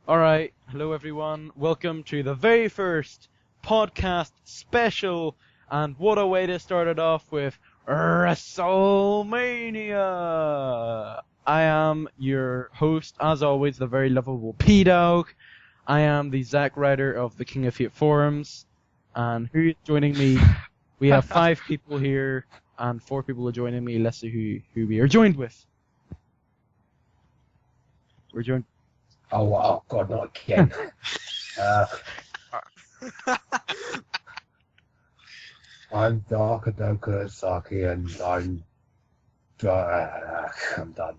Alright, hello everyone. Welcome to the very first podcast special, and what a way to start it off with Wrestlemania! I am your host, as always, the very lovable Pdaaaawg. I am the Zack Ryder of the King of Hate forums, and who is joining me? We have 5 people here, and 4 people are joining me. Let's see who we are joined with. We're joined. Oh God, not again. I'm DarkHadouKurosaki, and I'm done.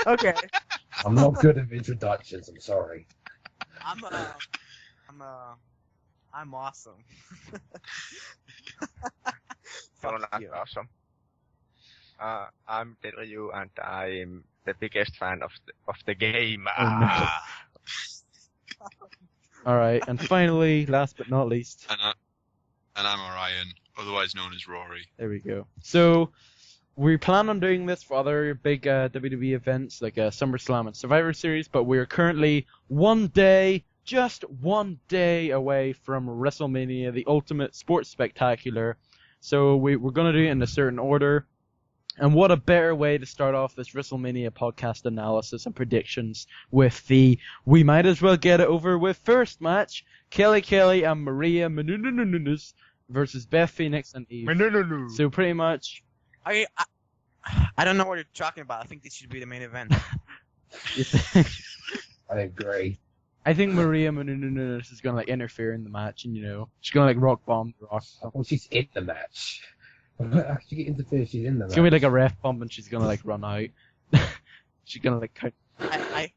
Okay. I'm not good at introductions. I'm sorry. I'm awesome. You're Fuck not you. awesome. I'm Deryu, and I'm the biggest fan of the game. Alright, and finally, last but not least, And I'm Orion, otherwise known as Rory. there we go. So, we plan on doing this for other big WWE events like SummerSlam and Survivor Series, but we are currently just one day away from WrestleMania, the ultimate sports spectacular. So we're going to do it in a certain order. And what a better way to start off this WrestleMania podcast analysis and predictions with the we might as well get it over with first match, Kelly and Maria Menounos versus Beth Phoenix and Eve. So pretty much, I don't know what you're talking about. I think this should be the main event. I agree. I think Maria Menounos is gonna like interfere in the match, and she's gonna like rock bomb the Rock. Well, she's in the match. She get interfered. She's in the match. It's gonna be like a ref bump, and she's gonna like run out. She's gonna like count. I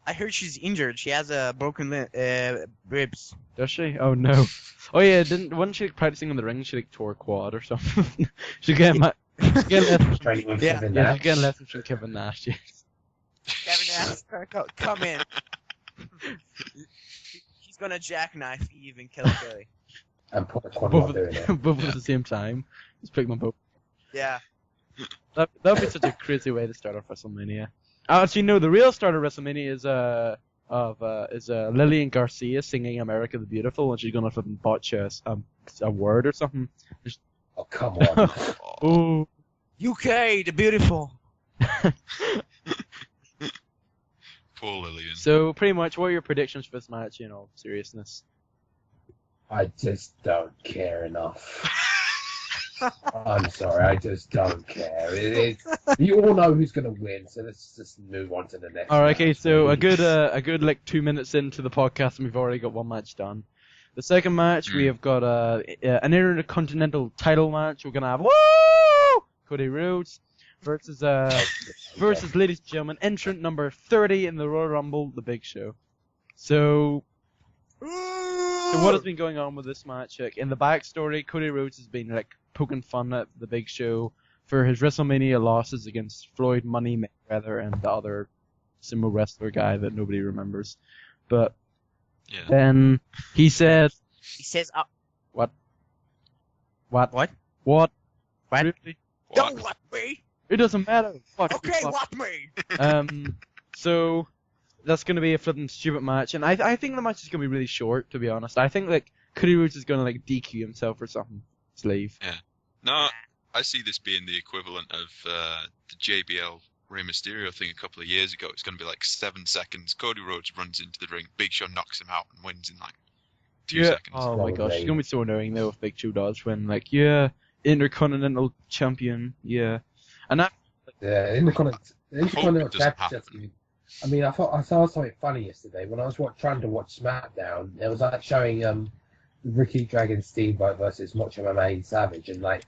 heard she's injured. She has a broken ribs. Does she? Oh no. Oh yeah, wasn't she like, practicing in the ring? She like tore a quad or something. She's getting lessons. Training with Yeah. Kevin Yeah, Nash. she's getting lessons from Kevin Nash. Yes. Kevin Nash, come in. He's gonna jackknife Eve and kill Kelly. And put a quad Both while doing it. both at the same time. Just pick them both. Yeah. That would be such a crazy way to start off WrestleMania. Actually, no, the real start of WrestleMania is Lillian Garcia singing "America the Beautiful," and she's gonna fucking botch a word or something. Oh, come on. Oh. UK, the beautiful. Poor Lillian. So pretty much, what are your predictions for this match? Seriousness. I just don't care enough. I'm sorry, I just don't care. You all know who's going to win, so let's just move on to the next. Alright, okay, match, so a please. good like 2 minutes into the podcast, and we've already got one match done. The second match, we have got an Intercontinental title match. We're gonna have Cody Rhodes versus ladies and gentlemen, entrant number 30 in the Royal Rumble, The Big Show. So what has been going on with this match? Like, in the backstory, Cody Rhodes has been like poking fun at The Big Show for his WrestleMania losses against Floyd Money Mayweather and the other sumo wrestler guy that nobody remembers. But Yeah. then he said, He says, What? What? What? Really? What? Don't what me. It doesn't matter. Fuck. Okay, fuck. what me. So that's gonna be a flippin' stupid match, and I think the match is gonna be really short, to be honest. I think like Cody Rhodes is gonna like DQ himself or something. Just leave. No, I see this being the equivalent of the JBL Rey Mysterio thing a couple of years ago. It's going to be like 7 seconds. Cody Rhodes runs into the ring. Big Show knocks him out and wins in like 2 seconds. Oh my gosh, Probably. it's gonna be so annoying though if Big Show does win. Like, yeah, Intercontinental Champion, yeah, and that. Yeah, Intercontinental it doesn't Championship. I mean, I saw something funny yesterday when I was trying to watch SmackDown. It was like showing Ricky Dragon Steamboat versus Macho Man Savage, and like,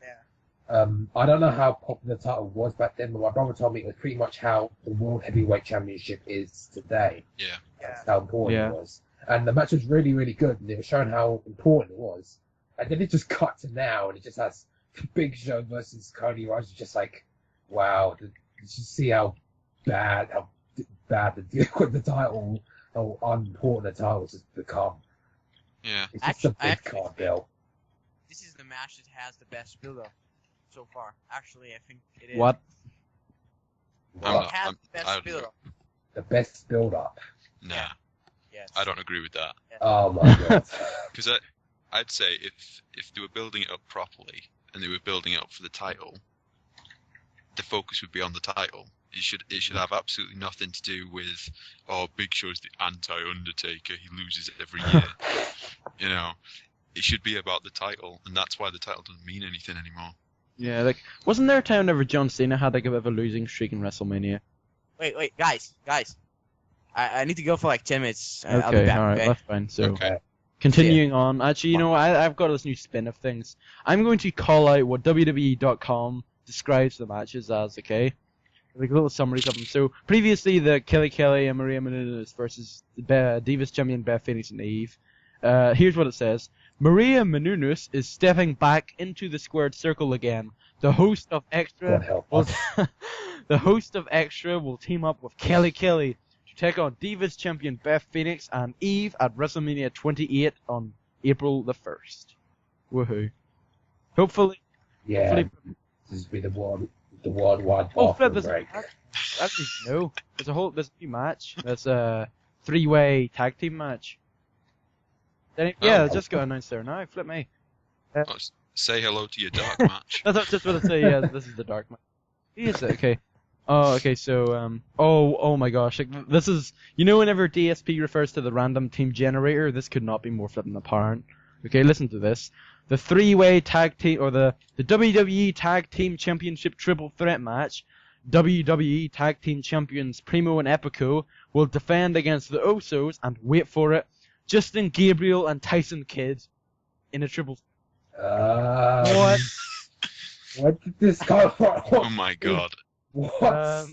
I don't know how popular the title was back then, but my brother told me it was pretty much how the World Heavyweight Championship is today. Yeah. That's how important Yeah. it was. And the match was really, really good, and it was showing how important it was. And then it just cut to now, and it just has Big Show versus Cody Rhodes. It's just like, wow, you see how bad the title, how unimportant the title has become. Yeah. It's just a big Actually, card bill. This is the match that has the best build-up so far. Actually, I think it is. What? I'm It has the I best don't build-up. the best build-up. Nah, Yes. I don't agree with that. Oh my god. Because I'd say if they were building it up properly and they were building it up for the title, the focus would be on the title. It should have absolutely nothing to do with, Big Show's the anti-Undertaker, he loses every year. You know, it should be about the title, and that's why the title doesn't mean anything anymore. Yeah, like, wasn't there a time whenever John Cena had like a bit of a losing streak in WrestleMania? Wait, guys. I need to go for like 10 minutes. I'll be Okay, back, alright, okay? that's fine. So, Okay. continuing on, actually, you know, I've got this new spin of things. I'm going to call out what WWE.com describes the matches as, okay? Like little summaries of them. So, previously, the Kelly and Maria Menounos versus the Divas Champion Beth Phoenix and Eve. Here's what it says. Maria Menounos is stepping back into the squared circle again. The host of Extra God help will, us. the host of Extra will team up with Kelly to take on Divas Champion Beth Phoenix and Eve at WrestleMania 28 on April the 1st. Woohoo. Hopefully, Yeah. This will be the worldwide Flip, bathroom break. Actually, no. There's a new match. There's a 3-way tag team match. Yeah, it just got announced there now. Flip me. Say hello to your dark match. That's just what I say. Yeah, this is the dark match. Is it? Okay. Oh, okay. So, oh my gosh. Like, this is, whenever DSP refers to the random team generator, this could not be more flipping apparent. Okay, listen to this. The 3-way tag team, or the WWE Tag Team Championship Triple Threat match, WWE Tag Team Champions Primo and Epico will defend against the Usos and, wait for it, Justin Gabriel and Tyson Kidd in a triple. What? What did this come from? Oh my god. What?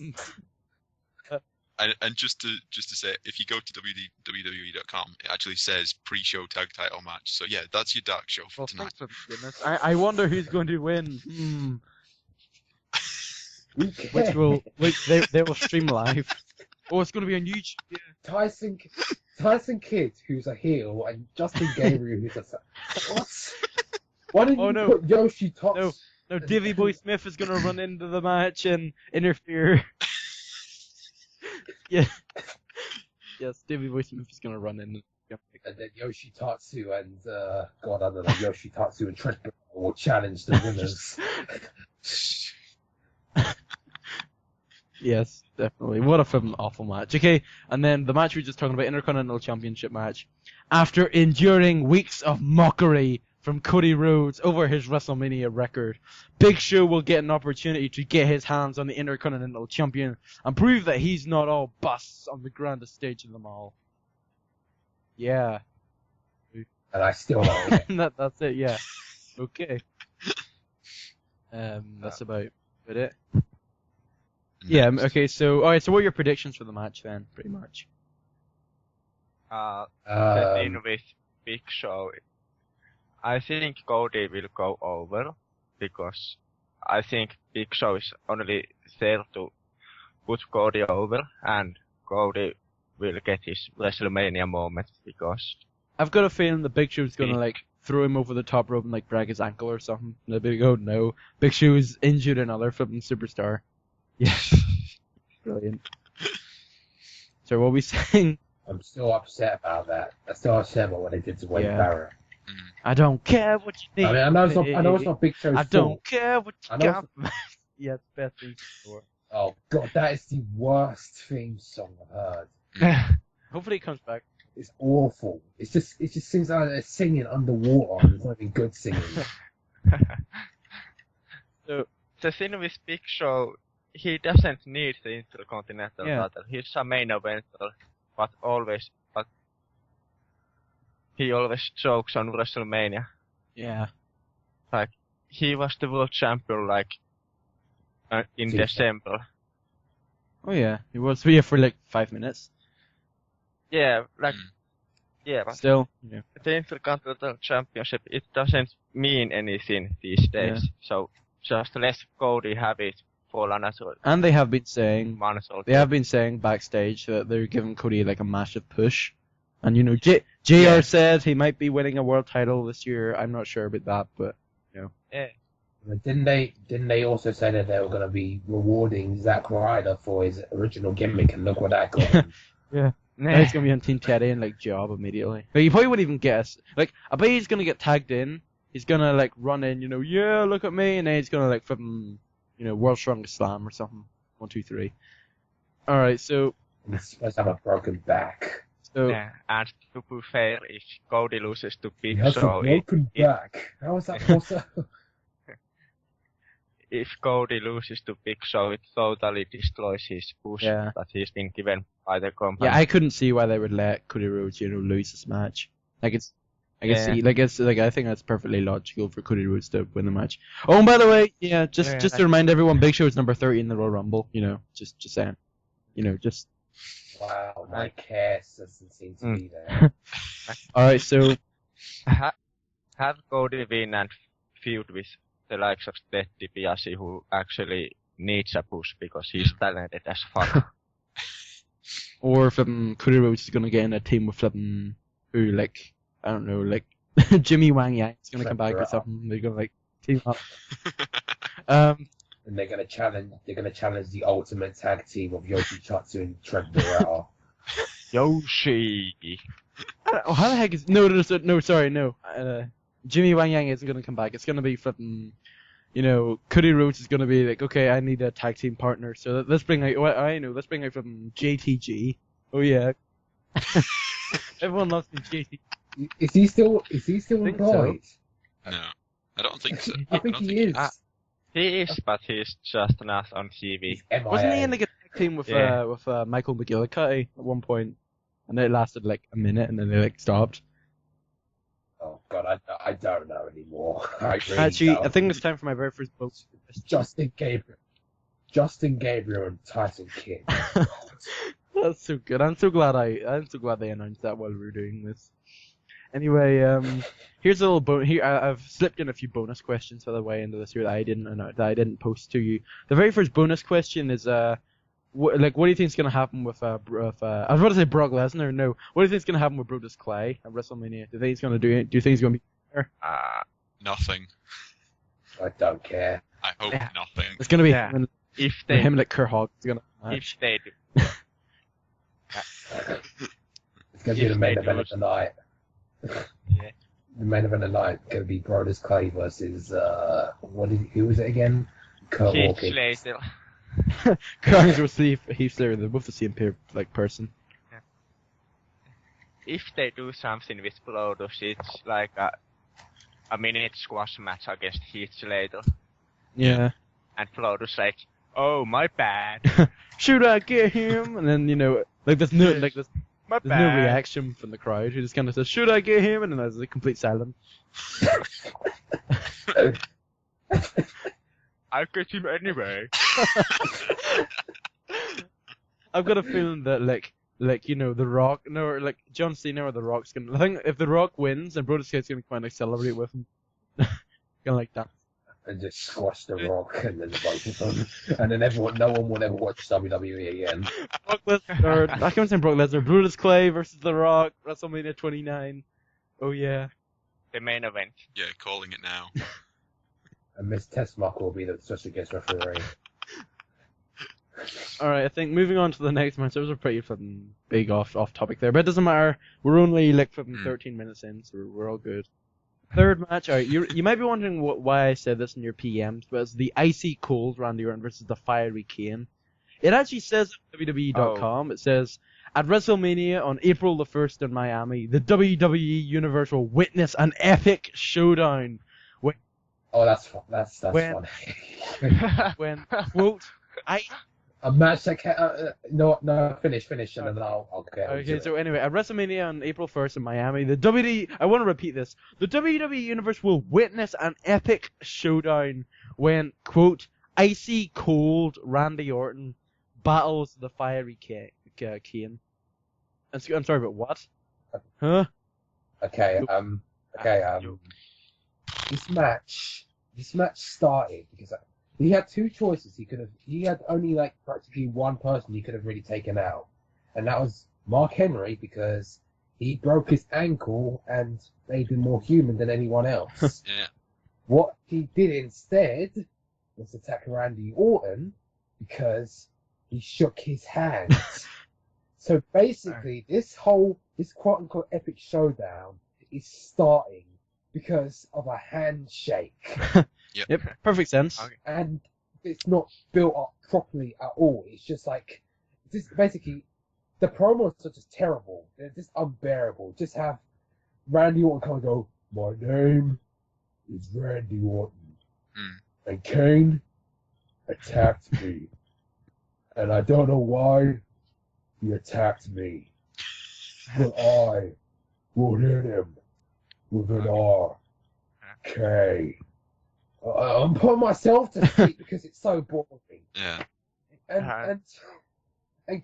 And just to say, if you go to WWE.com, it actually says pre-show tag title match. So yeah, that's your dark show for tonight. Thanks for goodness. I wonder who's going to win. Which they will stream live. Oh, it's going to be on YouTube. Yeah. Tyson Kidd, who's a heel, and Justin Gabriel, who's a... What? Why didn't you put Yoshi Tots? No, Davey Boy Smith is going to run into the match and interfere. Yeah. Yes, Davey Boy Smith is going to run in. And then Yoshitatsu and, Yoshitatsu and Trent Beretta will challenge the winners. Yes, definitely. What a fucking awful match. Okay, and then the match we were just talking about, Intercontinental Championship match. After enduring weeks of mockery from Cody Rhodes over his WrestleMania record, Big Show will get an opportunity to get his hands on the Intercontinental Champion and prove that he's not all busts on the grandest stage of them all. Yeah. And I still don't care. That's it, yeah. Okay. That's about it. Yeah, okay, so what are your predictions for the match then, pretty much? The thing with Big Show, I think Cody will go over, because I think Big Show is only there to put Cody over, and Cody will get his WrestleMania moment, because... I've got a feeling the Big Show's gonna, throw him over the top rope and, break his ankle or something. And they'll be like, oh no, Big Show is injured, another flipping superstar. Yes. Brilliant. So what are we saying? I'm still upset about that. I'm still upset about what they did to Wade Barrett. I don't care what you need. I know it's not Big Show's I don't care what you got. Yeah, it's best thing for. Oh god, that is the worst theme song I've heard. Hopefully it comes back. It's awful. It just seems like they're singing underwater and it's not even good singing. So the thing with Big Show, he doesn't need the Intercontinental title. He's a main eventer, but he always chokes on WrestleMania. Yeah. He was the world champion, in December. Oh yeah, he was here for 5 minutes. Yeah, yeah, but still, the Intercontinental Championship, it doesn't mean anything these days. Yeah. So just let Cody have it for another. And they have been saying backstage that they're giving Cody a massive push. And JR said he might be winning a world title this year. I'm not sure about that, but Yeah. Didn't they also say that they were going to be rewarding Zack Ryder for his original gimmick, and look what that got him. Yeah. Now he's gonna be on Team Teddy and like job immediately. Like, he probably wouldn't even guess. Like, I bet he's gonna get tagged in. He's gonna like run in, yeah, look at me, and then he's gonna like flipping, World's Strongest Slam or something. 1, 2, 3. All right, so. He's supposed to have a broken back. So. Yeah, and to be fair, if Cody loses to Big He has Show, a broken back. How is that possible? if Cody loses to Big Show, it totally destroys his push that he's been given by the company. Yeah, I couldn't see why they would let Cody Rhodes, lose this match. I can see, I think that's perfectly logical for Cody Rhodes to win the match. Oh, and by the way, just to remind everyone, Big Show is number 30 in the Royal Rumble. Just saying. Just. Wow, my cast doesn't seem to be there. All right, so. Have Cody win and feud with the likes of Ted DiBiase, who actually needs a push because he's talented as fuck. Or if Cody Rhodes is gonna get in a team with who, like, I don't know, like Jimmy Wang Yang is gonna come back or something. They're gonna like team up. And they're gonna challenge the ultimate tag team of Yoshitatsu and Trent Beretta. Yoshi. How the heck is no. Jimmy Wang Yang isn't gonna come back. It's gonna be flipping. Cody Rhodes is gonna be like, okay, I need a tag team partner. So let's bring out. Let's bring out from JTG. Oh yeah. Everyone loves me, JTG. Is he still employed? So. No, I don't think so. I think he is. He is, but he's just not on TV. Wasn't he in like a tag team with Michael McGillicuddy at one point? And it lasted like a minute, and then they like stopped. Oh god, I don't know anymore. I think it's time for my very first vote. Justin Gabriel and Tyson Kidd. That's so good. I'm so glad they announced that while we were doing this. Anyway, here's a little here. I've slipped in a few bonus questions, by the way, into this here that I didn't post to you. The very first bonus question is what do you think is gonna happen with I was about to say Brock Lesnar. No, what do you think is gonna happen with Brodus Clay at WrestleMania? Do you think he's gonna do it? Do you think he's gonna be there? Nothing. I don't care. I hope nothing. It's gonna be him and like Kurhawk. It's gonna. If they do. It's gonna be the main event of the night. Yeah. The main event of the night is gonna be Brodus Clay versus who was it again? Heath Slater. Currents with Heath Slater. They're both the same person. Yeah. If they do something with Brodus, it's like a minute squash match against Heath Slater. Yeah. And Brodus like, oh my bad. Should I get him? And then there's no my there's no reaction from the crowd. Who just kind of says, should I get him? And then there's a complete silence. I'll get him anyway. I've got a feeling that The Rock, or like John Cena or The Rock's gonna. I think if The Rock wins, then Brodus Clay's gonna come out and celebrate with him. Kinda like that. And just squash The Rock and then both of them. And then no one will ever watch WWE again. Brock Lesnar, I can't say Brock Lesnar. Brodus Clay versus The Rock, WrestleMania 29. Oh yeah. The main event. Yeah, calling it now. And Miss Tessmark will be the special guest referee. Alright, I think moving on to the next match, that was a pretty fucking big off topic there, but it doesn't matter. We're only like 13 minutes in, so we're all good. Third match, alright, you might be wondering why I said this in your PMs, but it's the icy cold Randy Orton versus the fiery Kane. It actually says on WWE.com, It says, at WrestleMania on April the 1st in Miami, the WWE Universe will witness an epic showdown. Oh, that's funny. When, quote, a match that no, finish, and then I'll get Okay, so anyway, at WrestleMania on April 1st in Miami, I want to repeat this, the WWE Universe will witness an epic showdown when, quote, icy cold Randy Orton battles the fiery Kane. I'm sorry, but what? Huh? Okay, This match started because he had two choices. He had only like practically one person he could have really taken out, and that was Mark Henry because he broke his ankle and made him more human than anyone else. Yeah. What he did instead was attack Randy Orton because he shook his hand. So basically, this quote-unquote epic showdown is starting because of a handshake. Yep, perfect sense. Okay. And it's not built up properly at all. It's just like, basically, the promos are just terrible. They're just unbearable. Just have Randy Orton come and go, my name is Randy Orton. And Kane attacked me. And I don't know why he attacked me. But I will hit him with an RK. I'm putting myself to sleep because it's so boring. Yeah. And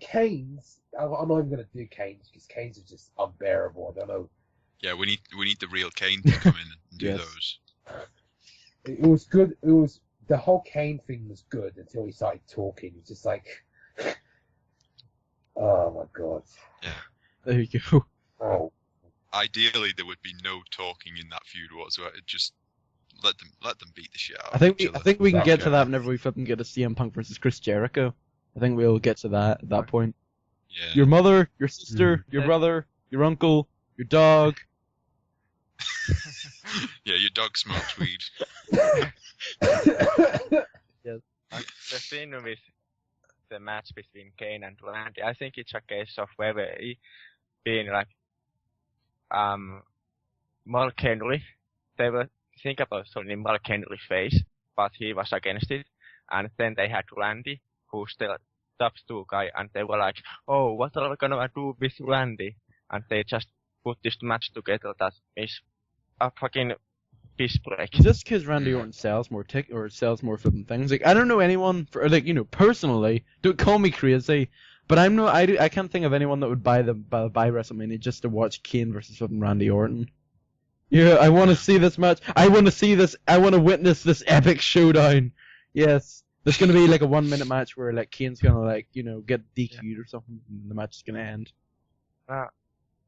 Kane's, I'm not even going to do Kane's because Kane's are just unbearable. I don't know. Yeah, we need the real Kane to come in and do Yes. those. It was good. The whole Kane thing was good until he started talking. It's just like, oh my god. Yeah. There you go. Oh, Ideally, there would be no talking in that feud whatsoever. Just let them beat the shit out. I think of each I think we can Sounds get to good. that whenever we flipping get a CM Punk versus Chris Jericho. I think we'll get to that at that point. Yeah. Your mother, your sister, your brother, your uncle, your dog. Yeah, your dog smokes weed. The thing with the match between Kane and Randy, I think it's a case of whether he being like Mark Henry. They were thinking about starting Mark Henry's face, but he was against it. And then they had Randy, who's the top 2 guy, and they were like, oh, what are we gonna do with Randy? And they just put this match together that is a fucking piss break. Just because Randy Orton sells more sells more flipping things. Like I don't know anyone for personally. Don't call me crazy, but I can't think of anyone that would buy WrestleMania just to watch Kane versus flipping Randy Orton. Yeah, I want to see this match. I want to see this. I want to witness this epic showdown. Yes, there's gonna be like a 1-minute match where like Kane's gonna like get DQ'd or something, and the match is gonna end.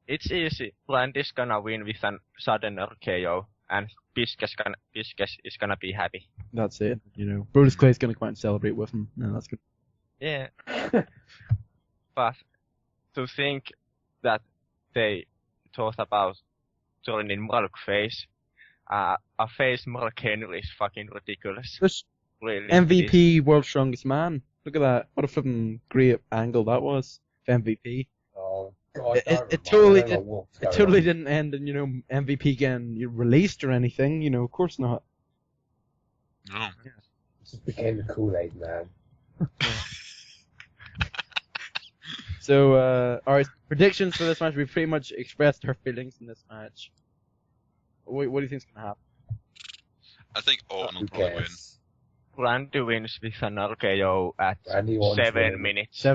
It's easy. Randy's gonna win with a sudden RKO, and Pisces is gonna be happy. That's it. Brodus Clay's gonna come out and celebrate with him. No, that's good. Yeah. But to think that they thought about turning Mark face, a face Mark Henry is fucking ridiculous. This Really. MVP World's Strongest Man. Look at that. What a flipping great angle that was. For MVP. oh god. It totally didn't end in MVP getting released or anything. Of course not. No. It just became the Kool-Aid man. So, alright, predictions for this match. We've pretty much expressed our feelings in this match. What do you think's gonna happen? I think Orton Who will probably win. cares? Randy wins with an RKO at Randy Orton's 7 winning. minutes.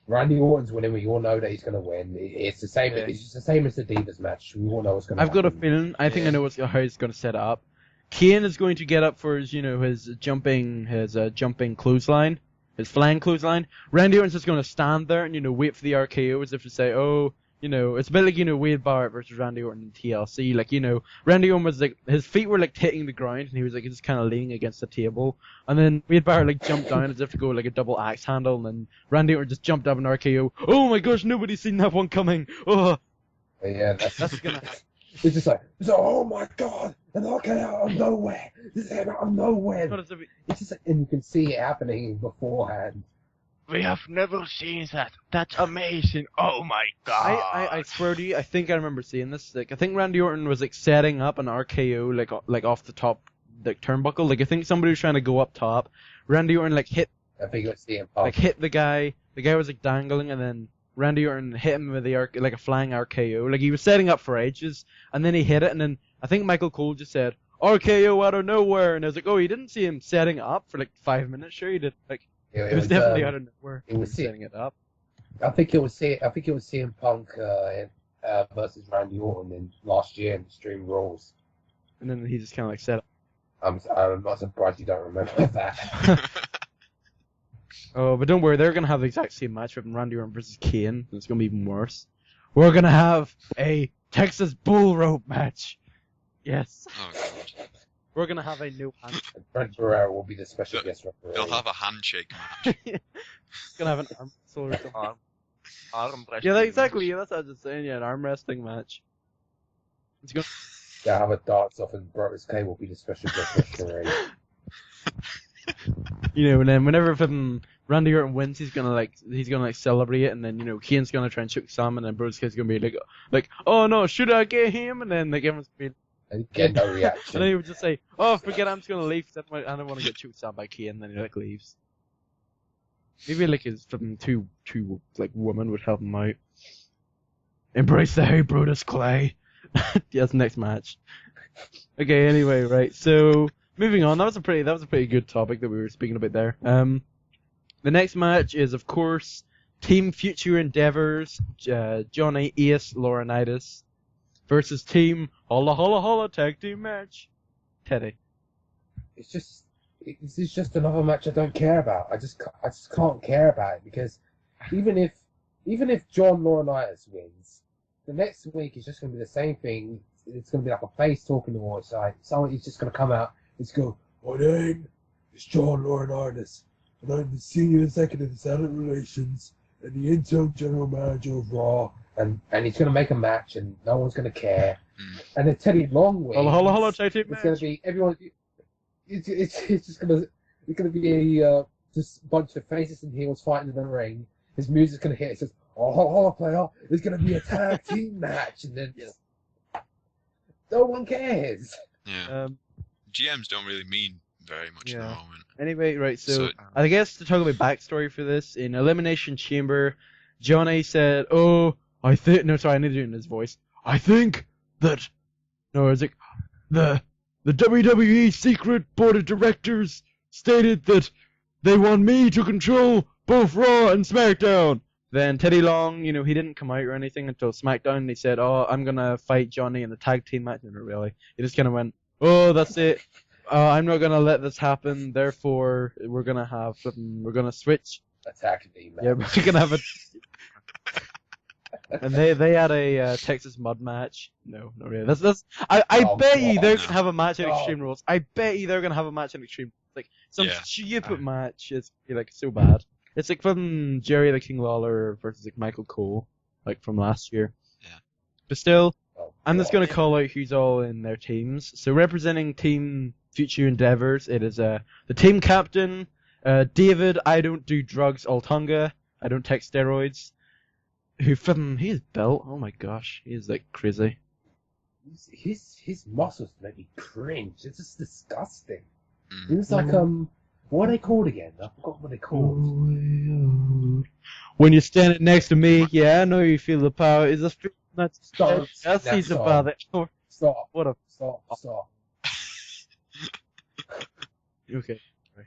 Randy Orton's winning. We all know that he's going to win. It's the same. Yeah. It's just the same as the Divas match. We all know what's going to I've happen. got a feeling. I think I know how he's gonna set it up. Kane is going to get up for his, his jumping clothesline, his flying clothesline. Randy Orton's just going to stand there and wait for the RKO as if to say, oh. It's a bit like, Wade Barrett versus Randy Orton in TLC. Like, Randy Orton was like, his feet were like hitting the ground and he was like just kind of leaning against the table. And then Wade Barrett like jumped down as if to go like a double axe handle and then Randy Orton just jumped up and RKO. Oh my gosh, nobody's seen that one coming. Oh. Yeah, that's gonna happen. It's just like, oh my god, an RKO out of nowhere. This is out of nowhere. Not as if It's just like, and you can see it happening beforehand. We have never seen that. That's amazing. Oh my god. I swear to you, I think I remember seeing this. Like, I think Randy Orton was like setting up an RKO like off the top like turnbuckle. Like I think somebody was trying to go up top. Randy Orton like hit I think it's CM Punk. hit the guy. The guy was like dangling, and then Randy Orton hit him with the like a flying RKO. Like he was setting up for ages, and then he hit it, and then I think Michael Cole just said RKO out of nowhere, and I was like, oh, you didn't see him setting up for like 5 minutes? Sure, he did. Like it was definitely out of nowhere. it was setting it up. I think it was CM Punk versus Randy Orton in last year in Extreme Rules. And then he just kind of like set up. I'm not surprised you don't remember that. Oh, but don't worry, they're gonna have the exact same match with Randy Orton versus Kane, and it's gonna be even worse. We're gonna have a Texas Bull Rope match. Yes. Oh god. We're gonna have a new hand. Brent Barrera will be the special guest referee. They'll have a handshake match. Gonna have an arm wrestle or something. Arm Yeah, wrestling exactly. match. Yeah, that's what I was just saying. Yeah, an arm wrestling match. It's gonna. They'll have a darts off, and Brodus Clay will be the special guest referee. You know, and then whenever Randy Orton wins, he's gonna celebrate it, and then Kane's gonna try and choke Sam, and then Brodus Clay's gonna be like, oh no, should I get him? And then everyone's gonna be. And get no And reaction. then he would just say, "Oh, forget it, I'm just gonna leave. I don't want to get choked out by Kane." And then he leaves. Maybe his two women would help him out. Embrace the hey, Brodus Clay. Yes, next match. Okay, anyway, right. So moving on. That was a pretty good topic that we were speaking about there. The next match is, of course, Team Future Endeavors, Johnny Ace Laurinaitis versus Team Holla Holla Holla Tag Team match. Teddy. This is just another match I don't care about. I just can't care about it, because even if John Laurinaitis wins, the next week is just going to be the same thing. It's going to be like a face talking to one side. Someone is just going to come out and go, "My name is John Laurinaitis, and I'm the senior executive of talent relations and the interim general manager of Raw." And he's going to make a match, and no one's going to care. And then Teddy Long wins. Holla Holla Holla Tag Team It's match. going to be everyone. It's just going to be a just bunch of faces and heels fighting in the ring. His music's going to hit. It says, "Oh, holla player, it's going to be a tag team match," and then no one cares. Yeah. GMs don't really mean very much at the moment. Anyway, right, so I guess to talk about backstory for this, in Elimination Chamber, Johnny said, I need to do it in his voice. I think that, the WWE secret board of directors stated that they want me to control both Raw and SmackDown. Then Teddy Long, he didn't come out or anything until SmackDown, and he said, I'm gonna fight Johnny in the tag team match. No, really. He just kind of went, that's it. I'm not gonna let this happen, therefore we're gonna switch. A tag team match. Yeah, we're gonna have a... And they had a Texas Mud match. No, not really. I bet you they're gonna have a match at Extreme Rules. I bet you they're gonna have a match at Extreme Rules. Like some stupid match. It's so bad. It's like from Jerry the King Lawler versus Michael Cole, from last year. Yeah. But still, I'm just gonna call out who's all in their teams. So representing Team Future Endeavors, it is the team captain, David I don't do drugs Altunga. I don't take steroids. He's built. Oh my gosh, he is crazy. His muscles make me cringe. It's just disgusting. He was what are they called again? I forgot what they called. When you're standing next to me, I know you feel the power. Is this that's Stop. that's he's about it. Stop. What a Stop. okay.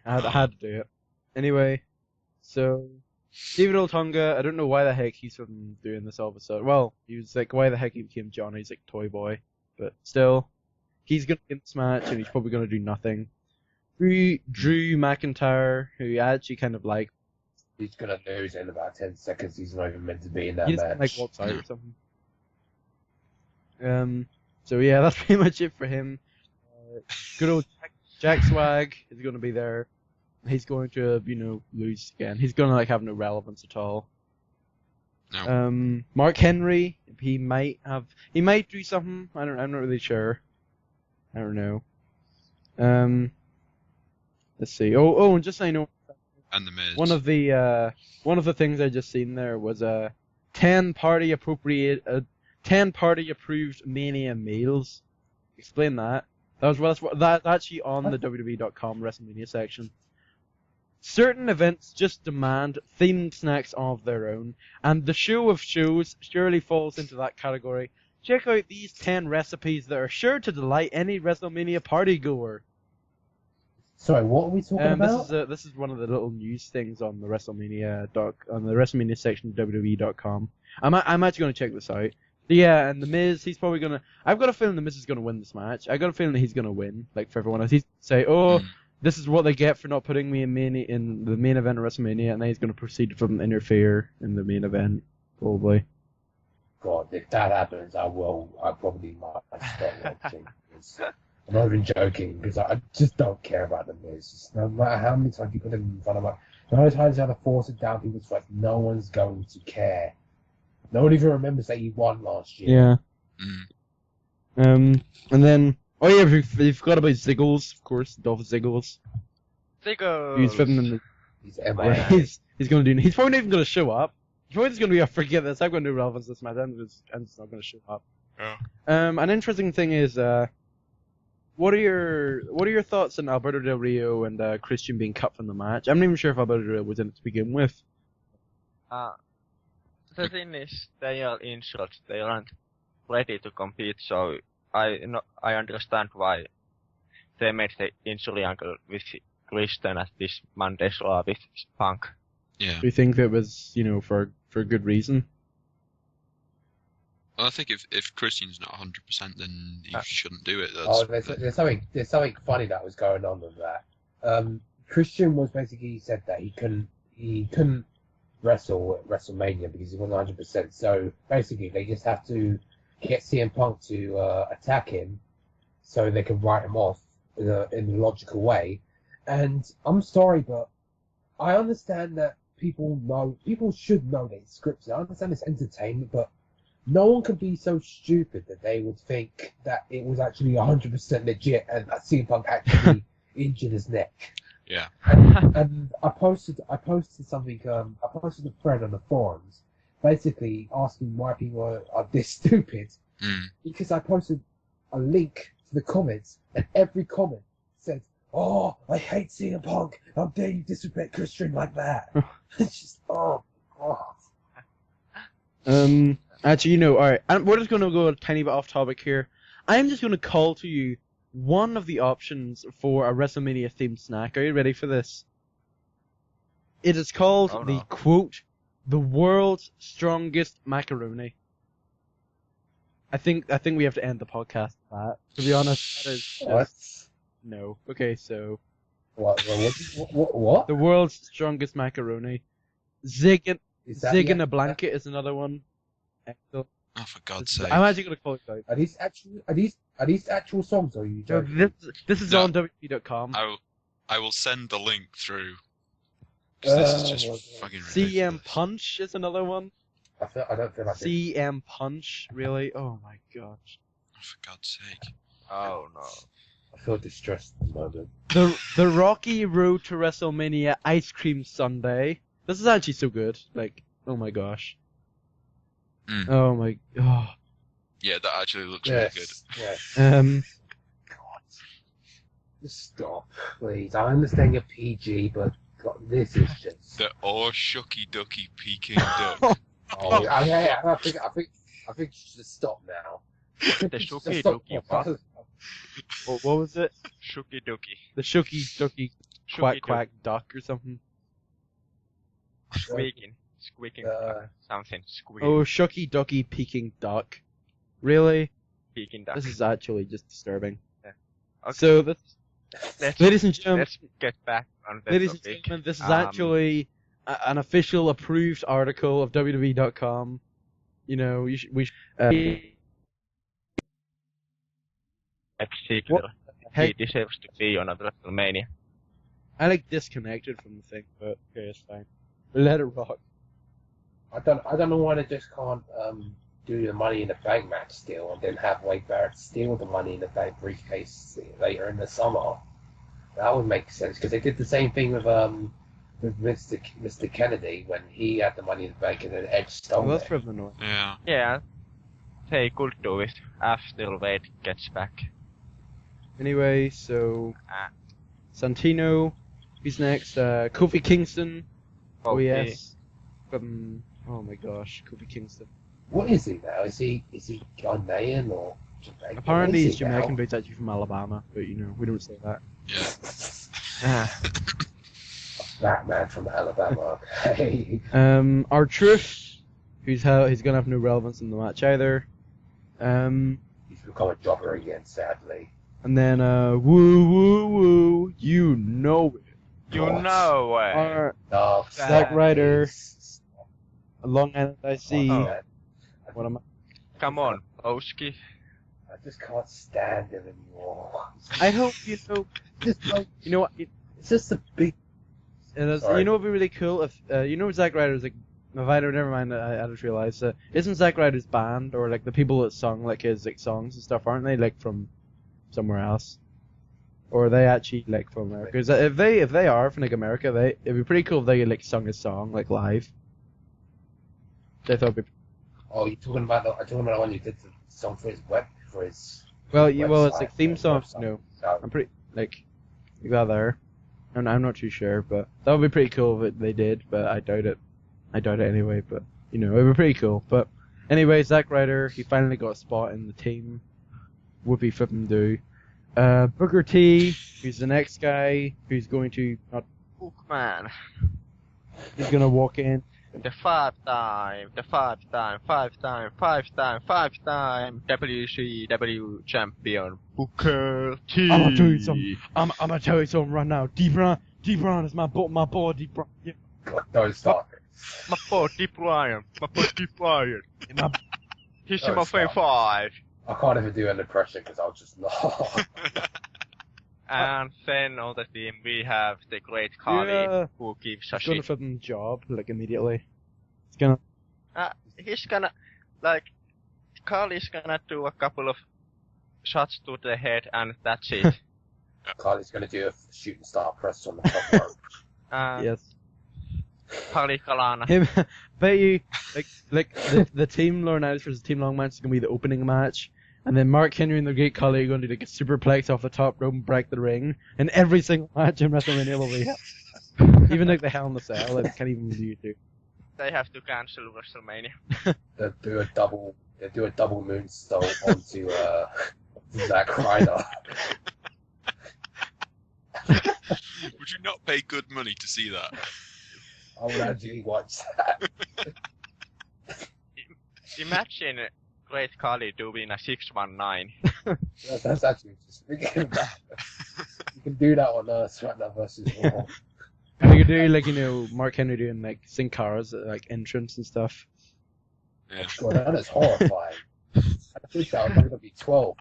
I had to do it. Anyway, so David Otunga, I don't know why the heck he's doing this all of a sudden. Well, he was why the heck he became Johnny? He's Toy Boy, but still, he's gonna get this match and he's probably gonna do nothing. Drew McIntyre, who I actually kind of like. He's gonna lose in about 10 seconds. He's not even meant to be in that He match. just walks out or something. So yeah, that's pretty much it for him. Good old Jack Swag is gonna be there. He's going to, lose again. He's gonna have no relevance at all. No. Mark Henry, he might do something. I'm not really sure. I don't know. Let's see. And just so you know, And the Miz. one of the things I just seen there was a 10 party approved Mania meals. Explain that. That's actually on the WWE.com Wrestlemania section. Certain events just demand themed snacks of their own, and the show of shows surely falls into that category. Check out these 10 recipes that are sure to delight any WrestleMania party goer. Sorry, what are we talking about? This is one of the little news things on the Wrestlemania section of WWE.com. I'm actually going to check this out. Yeah, and the Miz, he's probably gonna. I've got a feeling the Miz is gonna win this match. I got a feeling that he's gonna win, for everyone else. He's say, this is what they get for not putting me in the main event of WrestleMania, and then he's gonna proceed to interfere in the main event, probably. God, if that happens, I probably might stop watching. I'm not even joking, because I just don't care about the Miz. Just no matter how many times you put him in front of my... No many times you have to force it down people's throats, no one's going to care. No one even remembers that he won last year. Yeah. And then... Oh yeah, we forgot about Ziggles, of course, Dolph Ziggles. Ziggles! He's fitting in the... He's MIA. He's gonna do... He's probably not even gonna show up. He's probably just gonna be, forget this, I'm gonna do relevance this match, and it's not gonna show up. Yeah. An interesting thing is, what are your thoughts on Alberto Del Rio and Christian being cut from the match? I'm not even sure if Alberto Del Rio was in it to begin with. The thing is, they are injured, they aren't ready to compete, so I understand why they made the injury angle with Christian at this Monday's Raw with Punk. Yeah. Do you think that was, for a good reason? Well, I think if Christian's not 100%, then you shouldn't do it. There's something funny that was going on with that. Christian was basically said that he couldn't wrestle at WrestleMania because he wasn't 100%. So basically, they just have to get CM Punk to attack him, so they can write him off in a logical way. And I'm sorry, but I understand that people should know that it's scripted. I understand it's entertainment, but no one could be so stupid that they would think that it was actually 100% legit and that CM Punk actually injured his neck. Yeah. And I posted something. I posted a thread on the forums, basically asking why people are this stupid. Because I posted a link to the comments, and every comment said, "Oh, I hate CM Punk. How dare you disrespect Christian like that?" It's just, oh God. Actually, alright, we're just gonna go a tiny bit off topic here. I'm just gonna call to you one of the options for a WrestleMania themed snack. Are you ready for this? It is called quote, the world's strongest macaroni. I think we have to end the podcast with that. To be honest, that is just... What? No. Okay, so... What? The world's strongest macaroni. Zig in a blanket is another one. Oh, for God's sake! I'm actually gonna call it out. Are these actual songs, or are you No, joking? this is on WWE.com. I will send the link through. 'Cause this is just fucking ridiculous. CM Punch is another one. I don't feel like it. CM Punch, really? Oh my gosh. Oh, for God's sake! Oh no. I feel distressed at the moment. The Rocky Road to WrestleMania Ice Cream Sundae. This is actually so good. Like, oh my gosh. Oh my. Oh. Yeah, that actually looks really good. Yes. Um. God. Just stop, please. I understand you're PG, but God, this is just. The shucky ducky Peking duck. I think you should stop now. The shucky ducky what? What was it? Shucky ducky. The Shucky Ducky Quack Quack Duck or something. Squeaking. Something. Squeaking. Oh, Shucky Ducky Peking Duck. Really? Peking duck. This is actually just disturbing. Yeah. Okay. So, ladies and gentlemen, let's get back on the ladies and topic. gentlemen, this is actually an official approved article of WWE.com. We should. He deserves to be on a WrestleMania. I disconnected from the thing, but okay, it's fine. Let it rock. I don't know why they just can't do the Money in the Bank match still, and then have Wade Barrett steal the Money in the Bank briefcase later in the summer. That would make sense, because they did the same thing with Mr. Kennedy when he had the Money in the Bank and then Edge stole Well, that's it. probably annoying. Yeah. Yeah. They could do it after Wade gets back. Anyway, so Santino, he's next. Kofi Kingston. Oh yes. Oh my gosh, Kofi Kingston. What is he now? Is he Ghanaian or Jamaican? Apparently he's he now? Jamaican, but he's actually from Alabama. But we don't say that. Yeah. That man from Alabama. Okay. R-Truth, he's gonna have no relevance in the match either. He's become a jobber again, sadly. And then woo, you know it. You know it. No, Zack Ryder. please. A Long Island IC. Oh, What am I? Come on, Oski. I just can't stand him anymore. I hope you know. Just like, You know what? it's just a big. Sorry. You know what would be really cool if you know Zack Ryder's like. Never mind. I just realized. Isn't Zack Ryder's band or like the people that sung like his like songs and stuff? Aren't they like from somewhere else? Or are they actually like from America? Because if they are from like America, it'd be pretty cool if they like sung a song like live. They thought it'd be. Oh, you're talking about the one you did the song for his Well, website, it's like theme songs. website. No, So, I'm pretty like that there. I'm not too sure, but that would be pretty cool if they did. But I doubt it. I doubt it anyway. But you know, it would be pretty cool. But anyway, Zack Ryder, he finally got a spot in the team. Whoopie flippin' do. Booker T, who's the next guy who's going to not. Bookman. He's gonna walk in. The five-time WCW champion Booker T. I'm gonna tell you something. I'm gonna tell you something right now. D-Bron is my boy, D-Bron. Yeah. don't start. My boy D. Bryan. He's in my stop. 5. I can't even do an impression because I'll just laugh. And then on the team we have the great Kali, Yeah. who gives a He's gonna shit. flip him job like immediately. He's gonna. He's gonna, Kali's gonna do a couple of shots to the head and that's it. Carly's going to do a shooting star press on the top rope. Yes. Kali Kalana. Him, bet you, like the Team Laurinaitis versus Team Long match is gonna be the opening match, and then Mark Henry and the Great Khali are going to do like a superplex off the top rope and break the ring, and every single match in WrestleMania will be even like the Hell in the Cell, like can't even do it. They have to cancel WrestleMania. They do a double moonsault onto Zack Ryder. Would you not pay good money to see that? I would actually watch that. Imagine Great Kali doing a 619. That's actually just thinking about it. You can do that on Earth right now versus Raw. And you could do like Mark Henry doing like Sin Cara's like entrance and stuff. Yeah. God, that is horrifying. I think that was going to be 12.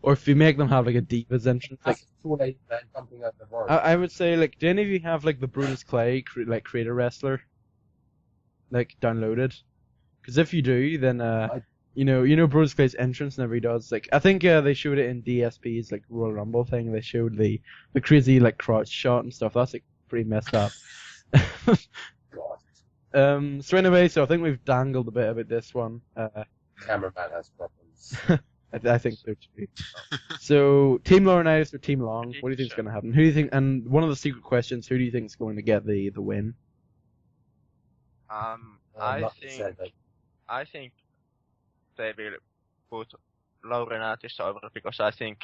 Or if you make them have like a Divas entrance, like That's a tall lady man jumping over the rope. I would say like, do any of you have like the Brodus Clay creator wrestler like downloaded? Because if you do, then you know Brodus Clay's entrance whenever he does like I think they showed it in DSP's like Royal Rumble thing. They showed the crazy like crotch shot and stuff. That's like pretty messed up. God. So anyway, so I think we've dangled a bit about this one. Cameraman has problems. I think so too. So Team Laurinaitis or Team Long? What do you think is going to happen? Who do you think? And one of the secret questions: who do you think is going to get the win? I think they will put Laurinaitis over because I think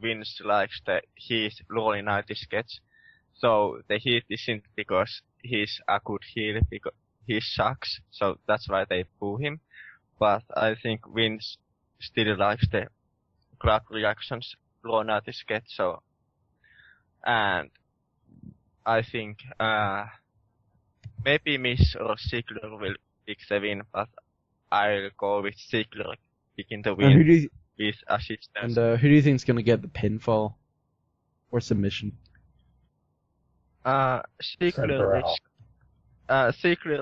Vince likes his Laurinaitis sketch. So the heat isn't because he's a good heel, because he sucks. So that's why they boo him. But I think Vince still likes the crowd reactions Laurinaitis sketch. So, and I think maybe Miss or Ziggler will pick the win, but I'll go with Ziggler picking the win with assistance. And who do you think is going to get the pinfall or submission? Ziggler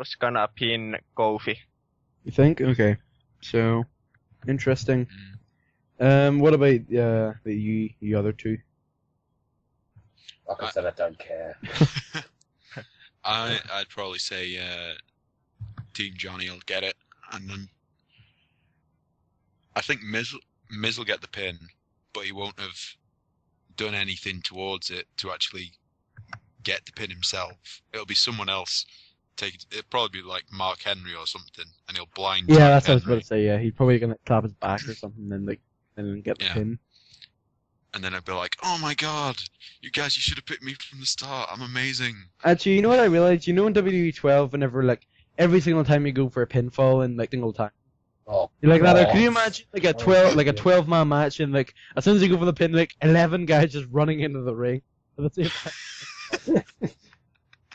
is gonna pin Kofi. You think? Okay. So, interesting. What about the other two? Like I said, I don't care. I'd probably say Team Johnny will get it, and then I think Miz will get the pin, but he won't have done anything towards it to actually get the pin himself. It'll be someone else. It'll probably be like Mark Henry or something, and he'll blind. Yeah, Mark that's what I was Henry. about to say. Yeah, he's probably gonna clap his back or something, and then get the Yeah. pin. And then I'd be like, "Oh my god, you should have picked me from the start. I'm amazing." Actually, you know what I realized? You know in WWE 12, whenever like every single time you go for a pinfall in like single time, Oh, you're like that. God. Can you imagine like a 12-man match and like as soon as you go for the pin, like 11 guys just running into the ring at the same time?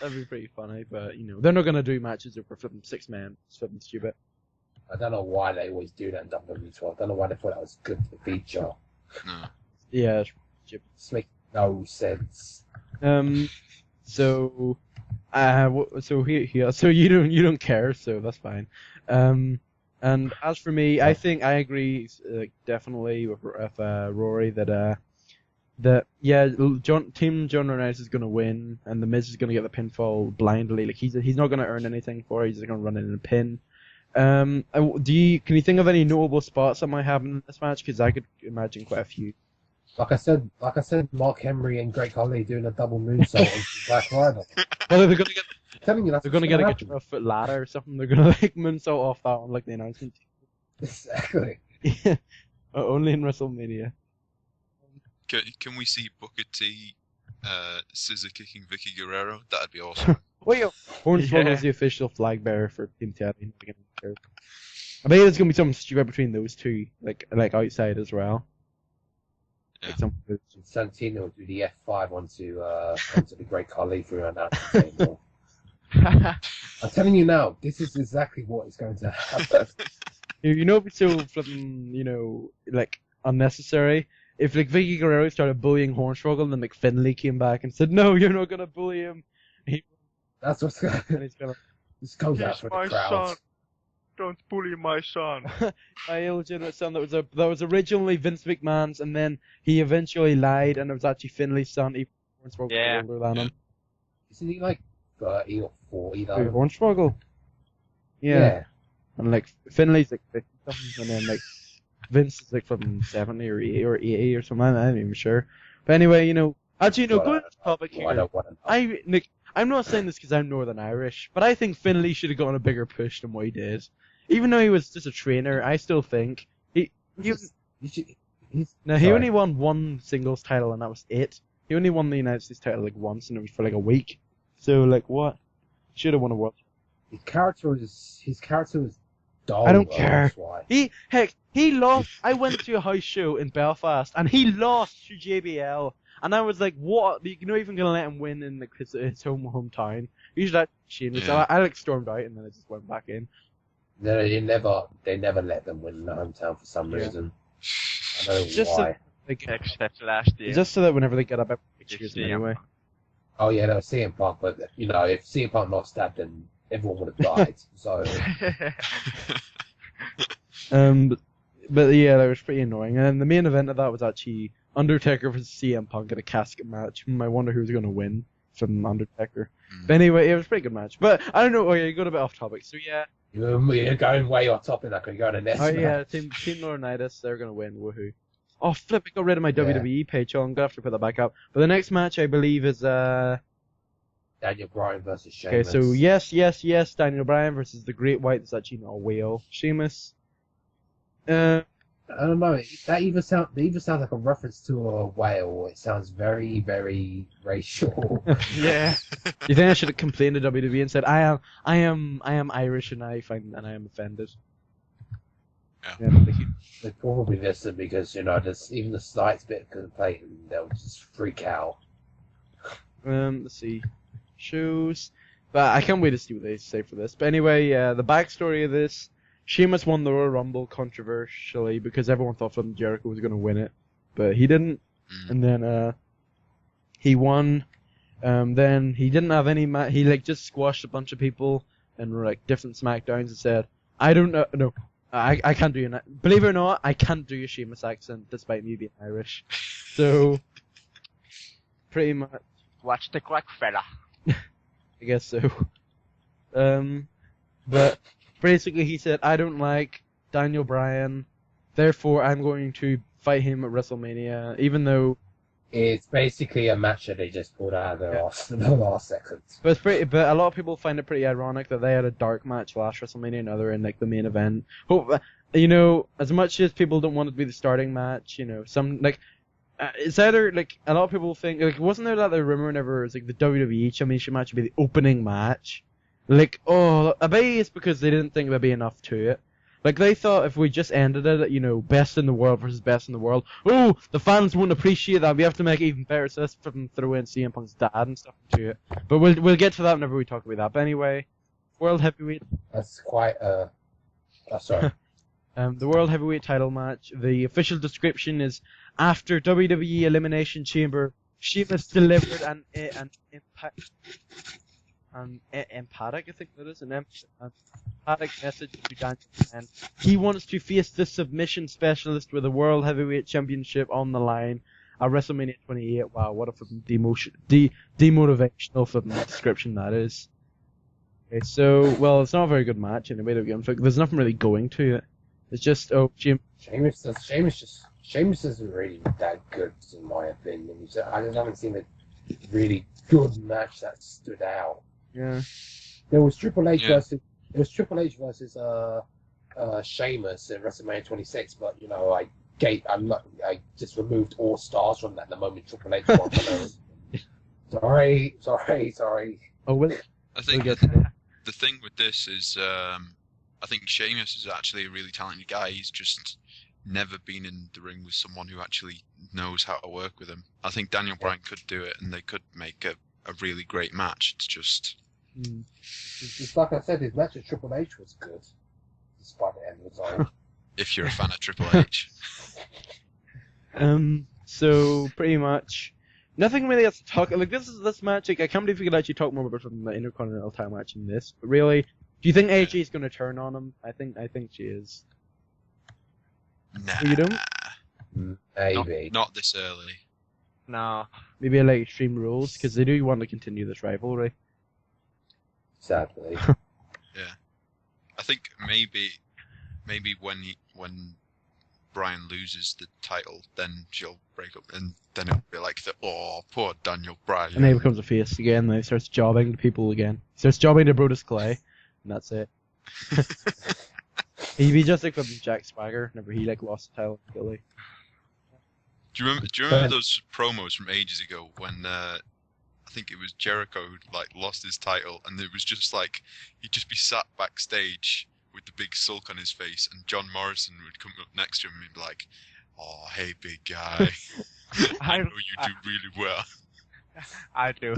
That'd be pretty funny, but they're not gonna do matches over flipping 6 men. It's flipping stupid. I don't know why they always do that in WWE 12. I don't know why they thought that was good for the feature. No. Yeah. This makes no sense. So, so here, so you don't care, so that's fine. And as for me, I think I agree definitely with Rory that Team John Laurinaitis is gonna win, and the Miz is gonna get the pinfall blindly. Like he's not gonna earn anything for it. He's just gonna run in and pin. Can you think of any notable spots that might happen in this match? Because I could imagine quite a few. Like I said, Mark Henry and Great Khali doing a double moonsault on Black Rider. Well, they're gonna get. Telling you, They're gonna get a 12-foot ladder or something. They're gonna like moonsault off that one, like the announcement. Exactly. Yeah, only in WrestleMania. Can we see Booker T scissor kicking Vicky Guerrero? That'd be awesome. Wait, Hornswoggle is the official flag bearer for Team Teddy. I bet there's gonna be something stupid between those two, like outside as well. Yeah. Like Santino will do the F5 onto the Great Khali through an announcement table. I'm telling you now, this is exactly what is going to happen. You know, it's so flipping, like unnecessary. If like Vicky Guerrero started bullying Hornswoggle, and then McFinley came back and said, "No, you're not gonna bully him." That's what's going to happen. This goes out for the crowd. Son. Don't bully my son. My illegitimate son that was originally Vince McMahon's, and then he eventually lied, and it was actually Finley's son. Even Hornswoggle was older than him. Isn't he like 30 or 40 though? Hornswoggle. Yeah. And like Finley's like 50 something, and then like Vince is like from 70 or 80 or something. I'm not even sure. But anyway, actually, going to the topic here. I don't want to. I'm not saying this because I'm Northern Irish, but I think Finley should have gotten a bigger push than what he did. Even though he was just a trainer, I still think he only won one singles title, and that was it. He only won the United States title like once, and it was for like a week. So like what? Should have won a world. His character was dull. I don't care. That's why. He lost. I went to a house show in Belfast, and he lost to JBL. And I was like, what? You're not even going to let him win in like, his hometown. Usually that's shameless. Yeah. I like stormed out, and then I just went back in. No, they never let them win in the hometown for some reason. I don't know Just why. Except last year. Just so that whenever they get up, everybody cheers them CM anyway. Oh yeah, no, CM Punk, but if CM Punk not stabbed, then everyone would have died. So. But yeah, that was pretty annoying. And the main event of that was actually Undertaker versus CM Punk in a casket match. I wonder who's going to win from Undertaker. But anyway, it was a pretty good match. But I don't know. Oh yeah, you got a bit off topic. So yeah. You're going way off topic. That could go to next. Oh yeah, Team Laurinaitis, they're going to win. Woohoo! Oh flip! I got rid of my WWE page. So I'm gonna have to put that back up. But the next match, I believe, is Daniel Bryan versus Sheamus. Okay, so yes, Daniel Bryan versus the Great White. That's actually not a whale. Sheamus. I don't know. That either sounds like a reference to a whale, or it sounds very, very racial. Yeah. You think I should have complained to WWE and said, I am Irish and I am offended. Yeah. They probably listen because just even the slightest bit of complaint, they'll just freak out. Let's see, shows, but I can't wait to see what they say for this. But anyway, the backstory of this. Sheamus won the Royal Rumble controversially because everyone thought Finn Jericho was going to win it, but he didn't. And then he won. Then he didn't have any he just squashed a bunch of people and like different SmackDowns and said, "I don't know, no, I can't do it." Believe it or not, I can't do a Sheamus accent despite me being Irish. So pretty much. Watch the crack, fella. I guess so. But. Basically, he said, I don't like Daniel Bryan, therefore I'm going to fight him at WrestleMania, even though... It's basically a match that they just pulled out of the last second. But a lot of people find it pretty ironic that they had a dark match last WrestleMania, now they're in like the main event. As much as people don't want it to be the starting match, it's either, like, a lot of people think, like, wasn't there that rumor whenever it was like the WWE Championship match would be the opening match? Like, I bet it's because they didn't think there'd be enough to it. Like, they thought if we just ended it at, best in the world versus best in the world, the fans wouldn't appreciate that, we have to make it even better, so let's throw in CM Punk's dad and stuff to it. But we'll get to that whenever we talk about that. But anyway, World Heavyweight. That's quite a Sorry. The World Heavyweight title match. The official description is after WWE Elimination Chamber, Sheamus delivered an emphatic, I think that is, an emphatic message to Daniel, and he wants to face the submission specialist with the World Heavyweight Championship on the line at WrestleMania 28. Wow, what a fucking demotivational fucking description that is. Okay, so, well, it's not a very good match anyway. There's nothing really going to it. It's just, Sheamus isn't really that good, in my opinion. I just haven't seen a really good match that stood out. Yeah. There was Triple H versus Sheamus at WrestleMania 26, but I just removed all stars from that the moment Triple H won. Sorry. Oh, well. I think the thing with this is, I think Sheamus is actually a really talented guy. He's just never been in the ring with someone who actually knows how to work with him. I think Daniel Bryan could do it, and they could make a really great match. It's just... Just like I said, his match with Triple H was good, despite the end result. If you're a fan of Triple H. So, pretty much... Nothing really else to talk... Like, this match, like, I can't believe we could actually talk more about from the Intercontinental title match in this. But really... Do you think AJ is going to turn on him? I think she is. Nah. You don't? Maybe. Not this early. No. Maybe like Extreme Rules, because they do want to continue this rivalry. Sadly. Yeah. I think maybe when Bryan loses the title, then she'll break up, and then it'll be like poor Daniel Bryan. And then he becomes a face again, and he starts jobbing to people again. He starts jobbing to Brodus Clay. And that's it. He'd be just like from Jack Swagger whenever he lost the title to Billy. Do you remember those promos from ages ago when I think it was Jericho who lost his title, and it was just like he'd just be sat backstage with the big sulk on his face, and John Morrison would come up next to him and be like, "Oh, hey, big guy, I know you do really well." I do.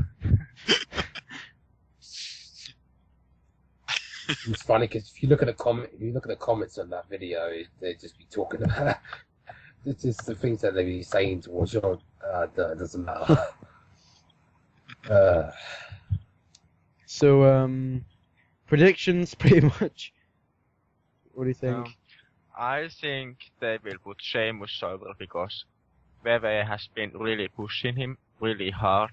It's funny because if you look at the comments on that video, they just be talking about it's just the things that they be saying towards your. It doesn't matter. So, predictions, pretty much. What do you think? I think they will put Sheamus over because WWE has been really pushing him really hard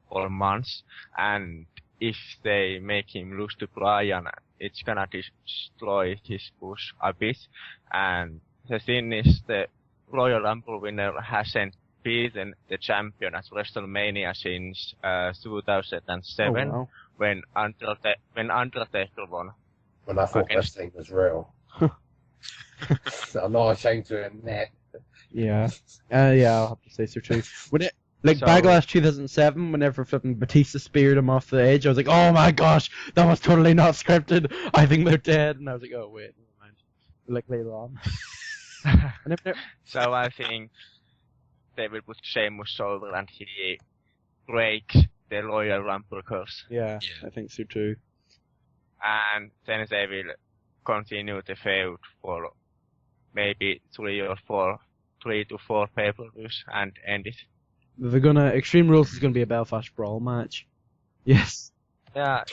for months, and if they make him lose to Bryan, it's gonna destroy his push a bit. And the thing is, the Royal Rumble winner hasn't beaten the champion at WrestleMania since 2007, wow. when Undertaker won. When I thought wrestling was real. So I'm not ashamed to admit. Yeah. I'll have to say so too. Backlash 2007, whenever flipping Batista speared him off the edge, I was like, oh my gosh, that was totally not scripted. I think they're dead. And I was like, oh wait, never mind. Like later on. So I think they will put Sheamus over and he breaks the Royal Rumble curse. Yeah, I think so too. And then they will continue the feud for maybe 3 to 4 pay-per-views and end it. They're gonna... Extreme Rules is gonna be a Belfast Brawl match. Yes. Yeah,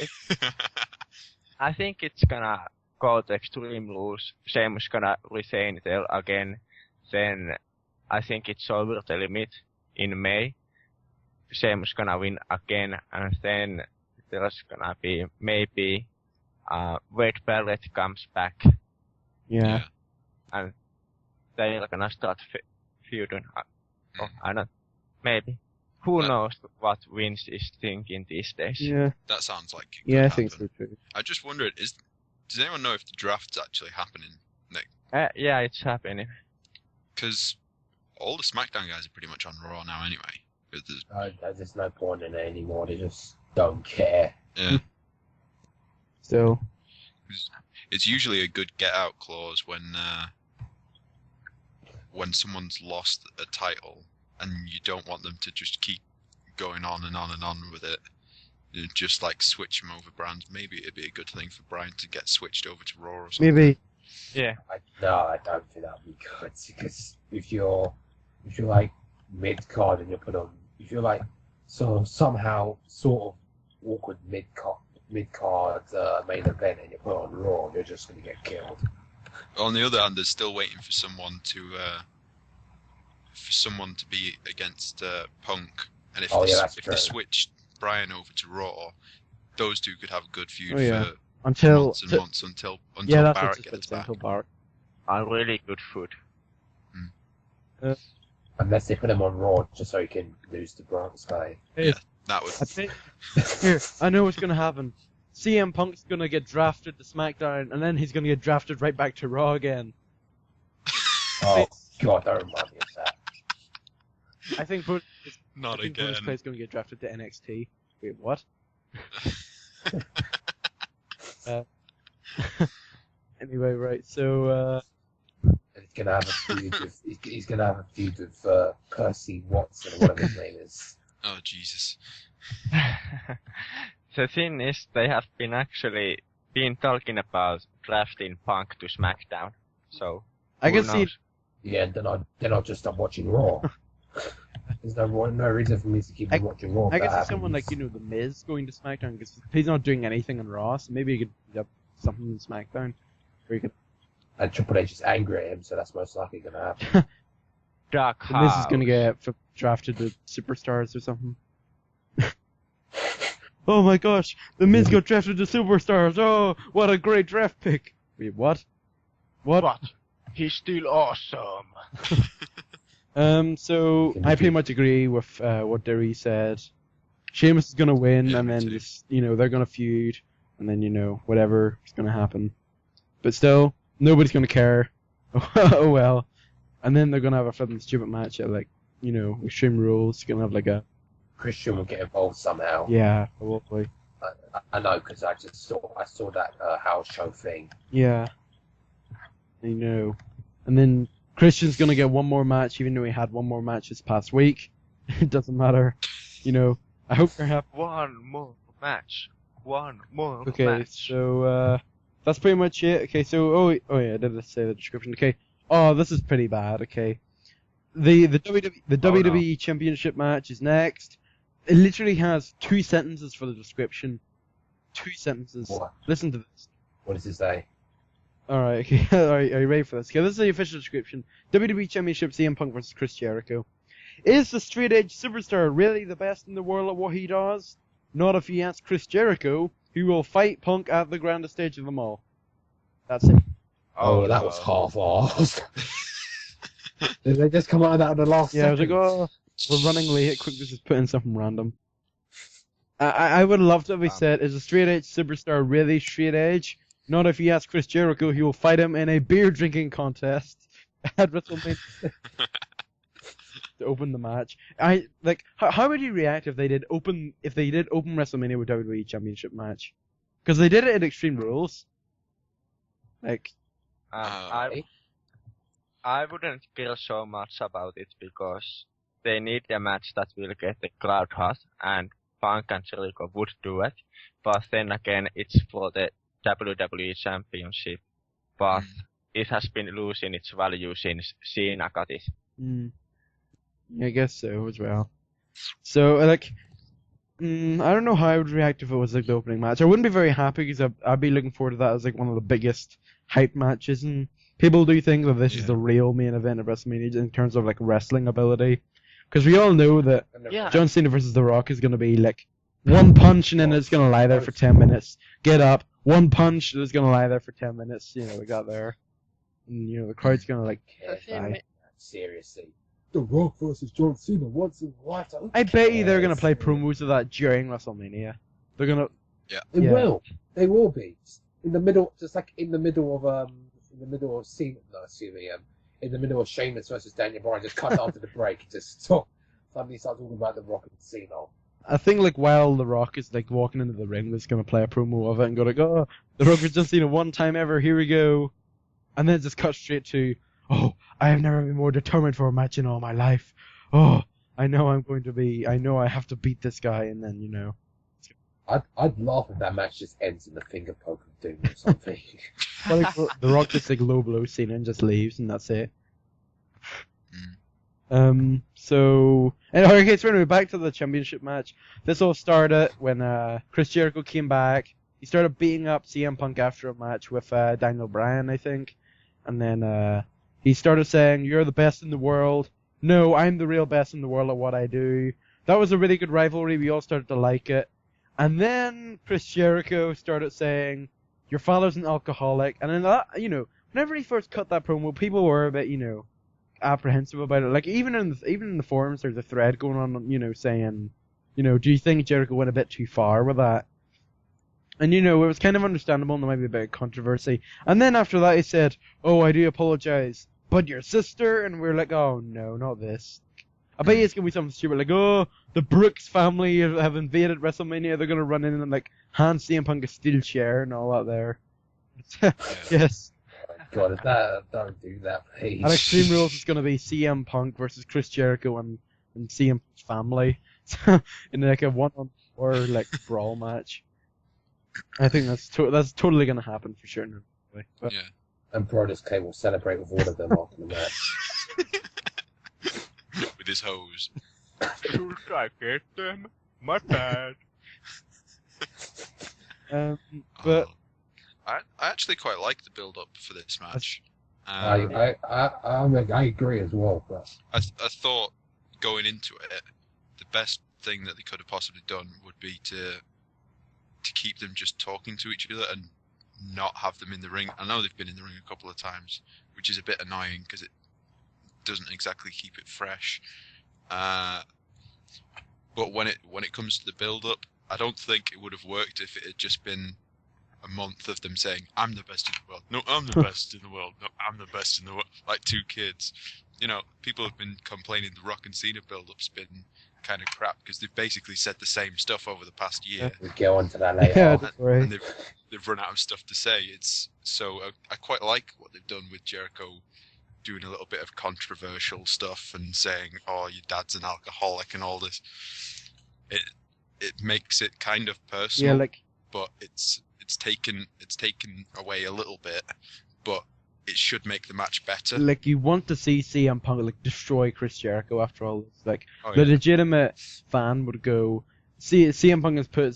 I think it's gonna go to Extreme Rules. Sheamus gonna retain there again. Then I think it's over the limit in May. Sheamus gonna win again, and then there's gonna be maybe Wade Barrett comes back. Yeah. And they're gonna start feuding. I don't. Maybe. Who knows what Vince is thinking these days? Yeah. That sounds like it Yeah, I could think happen. so too. I just wondered, does anyone know if the draft's actually happening? Yeah, it's happening. Because all the SmackDown guys are pretty much on Raw now anyway. There's no point in it anymore. They just don't care. Yeah. Still. It's usually a good get-out clause when someone's lost a title and you don't want them to just keep going on and on and on with it. You just switch them over brands. Maybe it'd be a good thing for Bryan to get switched over to Raw or something. Maybe Yeah. No, I don't think that would be good because if you're like mid card and you're put on, if you're like somehow sort of awkward mid card main event and you're put on Raw, you're just going to get killed. On the other hand, they're still waiting for someone to be against Punk, and if they switched Bryan over to Raw, those two could have a good feud for months and months until Barrett gets back. Are really good food. Unless they put him on Raw just so he can lose to Brodus Clay. Yeah, that would. Here, I know what's gonna happen. CM Punk's gonna get drafted to SmackDown, and then he's gonna get drafted right back to Raw again. Oh God, don't remind me of that. I think Not again. Brodus Clay's gonna get drafted to NXT. Wait, what? Anyway, right. So. He's gonna have a feud with he's gonna have a feud with Percy Watson, or whatever his name is. Oh Jesus. The thing is, they have been talking about drafting Punk to SmackDown. So I can see. Yeah, then I'll just stop watching Raw. There's no reason for me to keep watching Raw. I can see someone like The Miz going to SmackDown because he's not doing anything on Raw, so maybe he could do something on SmackDown, where he could. And Triple H is angry at him, so that's most likely going to happen. DarkHadouKurosaki. Miz is going to get drafted to Superstars or something. Oh my gosh, The Miz got drafted to Superstars. Oh, what a great draft pick. Wait, what? What? He's still awesome. So I pretty much agree with what Deryu said. Sheamus is going to win, and then just, they're going to feud, and then, whatever is going to happen. But still, nobody's going to care. Oh well. And then they're going to have a flipping stupid match at, Extreme Rules. Going to have, a... Christian will get involved somehow. Yeah, probably. I know, because I saw that house show thing. Yeah. I know. And then Christian's going to get one more match, even though he had one more match this past week. It doesn't matter. I hope they're happy. One more match. Okay, so, that's pretty much it. Okay, so, oh yeah, I did say the description. Okay. Oh, this is pretty bad, okay. The WWE Championship match is next. It literally has 2 sentences for the description. 2 sentences. What? Listen to this. What does it say? Alright, okay. Alright, are you ready for this? Okay, this is the official description. WWE Championship CM Punk vs. Chris Jericho. Is the straight edge superstar really the best in the world at what he does? Not if you ask Chris Jericho, who will fight Punk at the grandest stage of them all. That's it. Oh, that was half-assed. Did they just come out of that in the last Yeah, I was like, oh, we're running late, quick, just put in something random. I would love to have said, is a straight edge superstar really straight edge? Not if you ask Chris Jericho, he will fight him in a beer drinking contest at WrestleMania to open the match. How would you react if they did open WrestleMania with WWE Championship match? Because they did it at Extreme Rules. I wouldn't care so much about it because they need a match that will get the crowd hot, and Punk and Jericho would do it. But then again, it's for the WWE Championship, but it has been losing its value since Cena got it. I guess so as well. So, I don't know how I would react if it was the opening match. I wouldn't be very happy because I'd be looking forward to that as one of the biggest hype matches, and people do think that this is the real main event of WrestleMania in terms of wrestling ability. Because we all know that John Cena versus The Rock is going to be one punch and then it's going to lie there for 10 minutes. Get up, one punch and it's going to lie there for 10 minutes. We got there. And, the crowd's going to die. Seriously. The Rock versus John Cena once in a lifetime. I bet you they're going to play promos of that during WrestleMania. They're going to... Yeah. They will be. In the middle, just in the middle of Cena, in the middle of Sheamus versus Daniel Bryan, just cut after the break, just suddenly start talking about The Rock and Cena. I think while The Rock is walking into the ring, they're going to play a promo of it and go oh, The Rock versus John Cena one time ever, here we go. And then just cut straight to, oh, I have never been more determined for a match in all my life. Oh, I know I have to beat this guy, and then, I'd laugh if that match just ends in the finger poke of doom or something. Well, like, The Rock gets like low blow scene and just leaves, and that's it. So okay, so anyway, back to the championship match. This all started when Chris Jericho came back. He started beating up CM Punk after a match with Daniel Bryan, I think, and then he started saying, "You're the best in the world." No, I'm the real best in the world at what I do. That was a really good rivalry. We all started to like it. And then Chris Jericho started saying, "Your father's an alcoholic." And then that, whenever he first cut that promo, people were a bit, apprehensive about it. Like even in the forums, there's a thread going on, saying, do you think Jericho went a bit too far with that? And it was kind of understandable, and there might be a bit of controversy. And then after that, he said, "Oh, I do apologize, but your sister," and we're like, "Oh no, not this." I bet it's gonna be something stupid like, "Oh, the Brooks family have invaded WrestleMania. They're gonna run in and like hand CM Punk a steel chair and all that there." Yes. God, don't do that, please. At Extreme Rules, it's gonna be CM Punk versus Chris Jericho and CM Punk's family in like a 1-on-4 like brawl match. I think that's totally gonna happen for sure. But, Yeah. And Brodus Clay will celebrate with all of them after the match. With his hose. Should I get them? My bad. But I actually quite like the build-up for this match. I agree as well. But I thought going into it, the best thing that they could have possibly done would be to keep them just talking to each other and not have them in the ring. I know they've been in the ring a couple of times, which is a bit annoying because it doesn't exactly keep it fresh. But when it comes to the build-up, I don't think it would have worked if it had just been a month of them saying, "I'm the best in the world." "No, I'm the best in the world." "No, I'm the best in the world." Like two kids. People have been complaining the Rock and Cena build-up's been kind of crap because they've basically said the same stuff over the past year. we'll go on to that later. yeah, that's right. And they've run out of stuff to say. I quite like what they've done with Jericho doing a little bit of controversial stuff and saying, "Oh, your dad's an alcoholic" and all this. It makes it kind of personal, Yeah, like but it's taken away a little bit, but it should make the match better. like you want to see CM Punk like destroy Chris Jericho after all this. Like Oh, the yeah. legitimate fan would go, CM Punk has put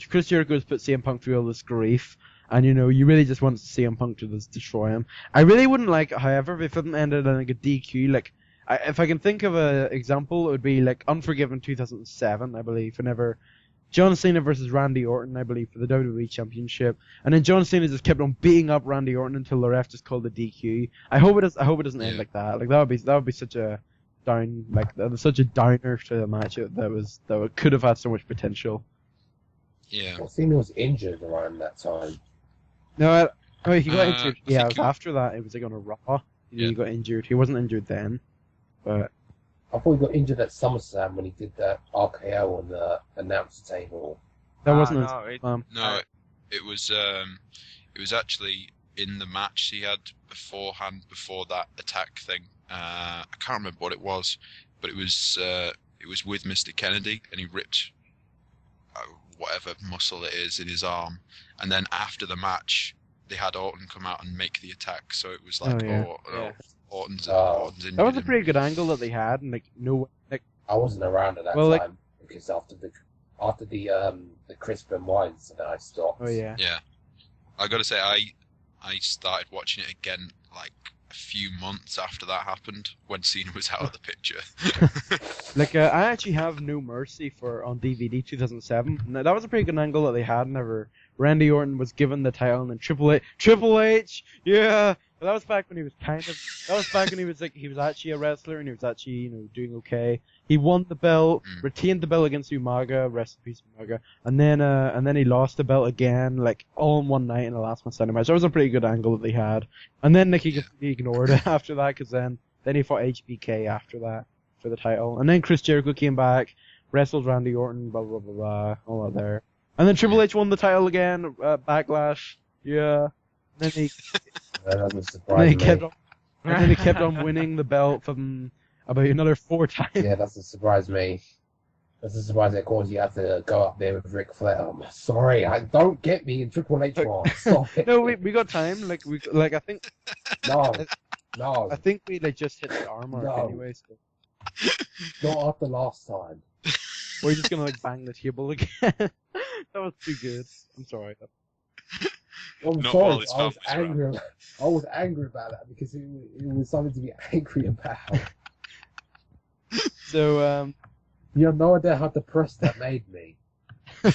Chris Jericho has put CM Punk through all this grief, and you really just want CM Punk to just destroy him. I really wouldn't like it, however, if it ended in like a DQ. Like if I can think of an example, it would be like Unforgiven 2007, I believe, whenever John Cena versus Randy Orton, I believe, for the WWE Championship, and then John Cena just kept on beating up Randy Orton until the ref just called the DQ. I hope it doesn't end like that. Like that would be such a such a downer to the match that could have had so much potential. Yeah. Well, Cena was injured around that time. No, he got injured. I Yeah, it think was he- after that. It was like on a Raw. He Yeah. got injured. He wasn't injured then, but I thought he got injured at SummerSlam when he did that RKO on the announcer table. that wasn't no, his. No, it was actually in the match he had beforehand, before that attack thing. I can't remember what it was, but it was with Mr. Kennedy, and he ripped whatever muscle it is in his arm, and then after the match they had Orton come out and make the attack, so it was like, Yeah. Orton's injured. That was a him. pretty good angle that they had, and I wasn't around at that Well, like- time because after the Chris Benoit incident, I stopped. Oh yeah. Yeah, I gotta say, I started watching it again like a few months after that happened, when Cena was out of the picture. Like I actually have No Mercy on DVD 2007. Now, that was a pretty good angle that they had. Whenever Randy Orton was given the title, and then Triple H, yeah. But that was back when he was he was actually a wrestler, and he was actually doing okay. He won the belt, retained the belt against Umaga, rest in peace Umaga, and then he lost the belt again, like all in one night in the last Man Standing match. That was a pretty good angle that they had. And then he ignored it after that, because then he fought HBK after that for the title, and then Chris Jericho came back, wrestled Randy Orton, blah blah blah blah, all that there. And then Triple H won the title again, Backlash, yeah. And then he. That doesn't And surprise then me. he kept on winning the belt from about another 4 times. Yeah, that doesn't surprise me. That's a surprise that caused you have to go up there with Ric Flair. I'm sorry, don't get me in Triple H wrong. Stop it. No, we got time. I think No. I think we just hit the hour mark No. anyway. So Not after last time. we're just gonna bang the table again. That was too good. I'm sorry. I'm Not sorry. while his I was family's around. angry. I was angry about that because it was something to be angry about. So You have no idea how depressed that made me back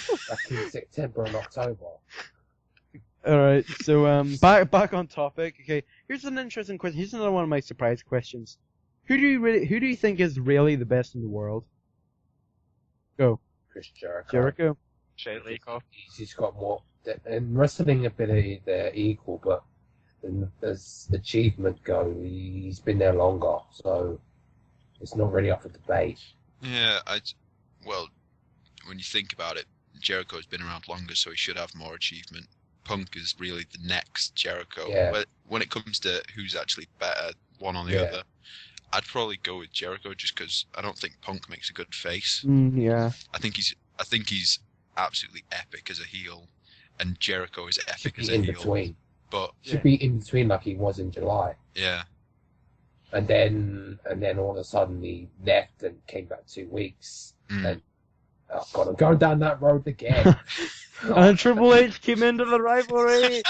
in September and October. all right. So back on topic. Okay, here's an interesting question. Here's another one of my surprise questions. Who do you think is really the best in the world? Go, Chris Jericho. Jericho. Jericho. He's got more in wrestling ability. They're equal, but as achievement go, he's been there longer, so it's not really up for debate. Yeah, well, when you think about it, Jericho's been around longer, so he should have more achievement. Punk is really the next Jericho. Yeah. But when it comes to who's actually better, one or the other, I'd probably go with Jericho just because I don't think Punk makes a good face. Yeah. I think he's absolutely epic as a heel, and Jericho is epic Should as be a in heel. between. But Should be in between like he was in July. yeah, And then all of a sudden he left and came back 2 weeks. And oh god, I'm going down that road again. And Triple H came into the rivalry,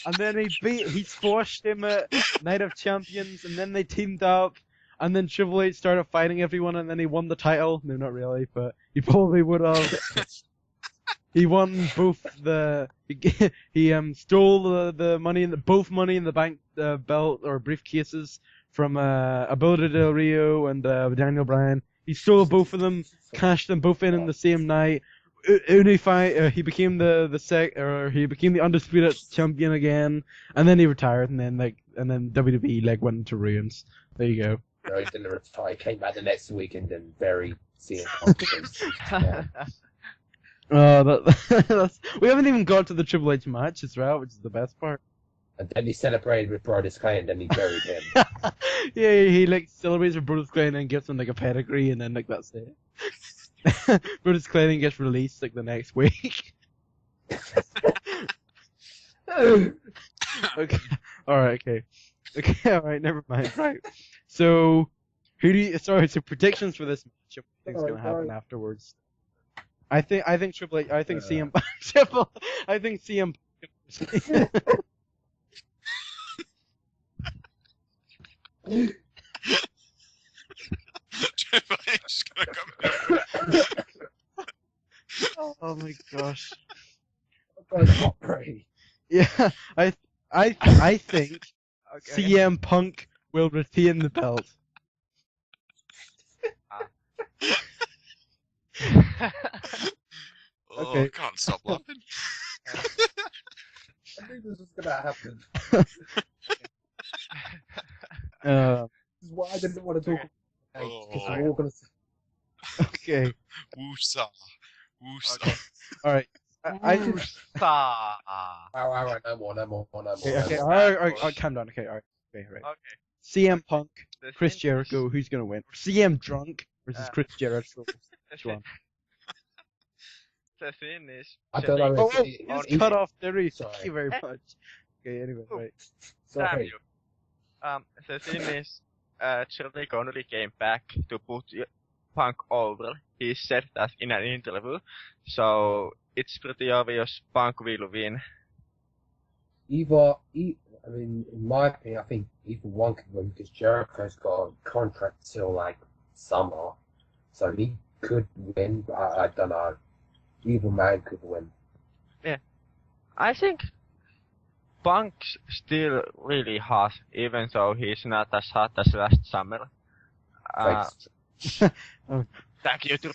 and then he squashed him at Night of Champions, and then they teamed up, and then Triple H started fighting everyone, and then he won the title. No, not really, but he probably would have. He won both he stole the money in both Money in the Bank belt or briefcases from Alberto Del Rio and Daniel Bryan. He stole both of them, cashed them both in the same night. He became he became the undisputed champion again, and then he retired, and then WWE went into ruins. There you go. No, he didn't retire. He came back the next week and then buried CM Punk. We haven't even got to the Triple H match as well, which is the best part. And then he celebrated with Brodus Clay and then he buried him. Yeah, he celebrates with Brodus Clay and then gives him a pedigree, and then that's it. Brodus Clay then gets released the next week. Okay. Alright, alright, never mind. Right. So so predictions for this match, what do you think's gonna happen afterwards? I think Triple H, I think CM I think CM Triple H is gonna come down. Oh my gosh. Right. Yeah, I think CM Punk will retain the belt. Oh, Okay. I can't stop laughing. I think this is gonna happen. This is why I didn't want to talk about because we're all gonna say Okay. Woosa. Woosa. Okay. All right. Alright, no more. Okay. All right. Calm down. Okay. All right. Okay. Right. Okay. CM Punk, The Chris thing Jericho. Who's gonna win? CM Drunk versus Chris Jericho. Which one? The thing is, I don't know. Oh, It's- you just it's- cut off Deryu. Sorry. Thank you very much. Okay. Anyway, right. damn Sorry. you. The thing is, Jericho only came back to put Punk over. He said that in an interview, so it's pretty obvious Punk will win. I mean, in my opinion, I think either one could win because Jericho's got a contract till summer, so he could win. But I don't know. Either man could win. I think Punk's still really hot, even though he's not as hot as last summer. Thanks. Thank you to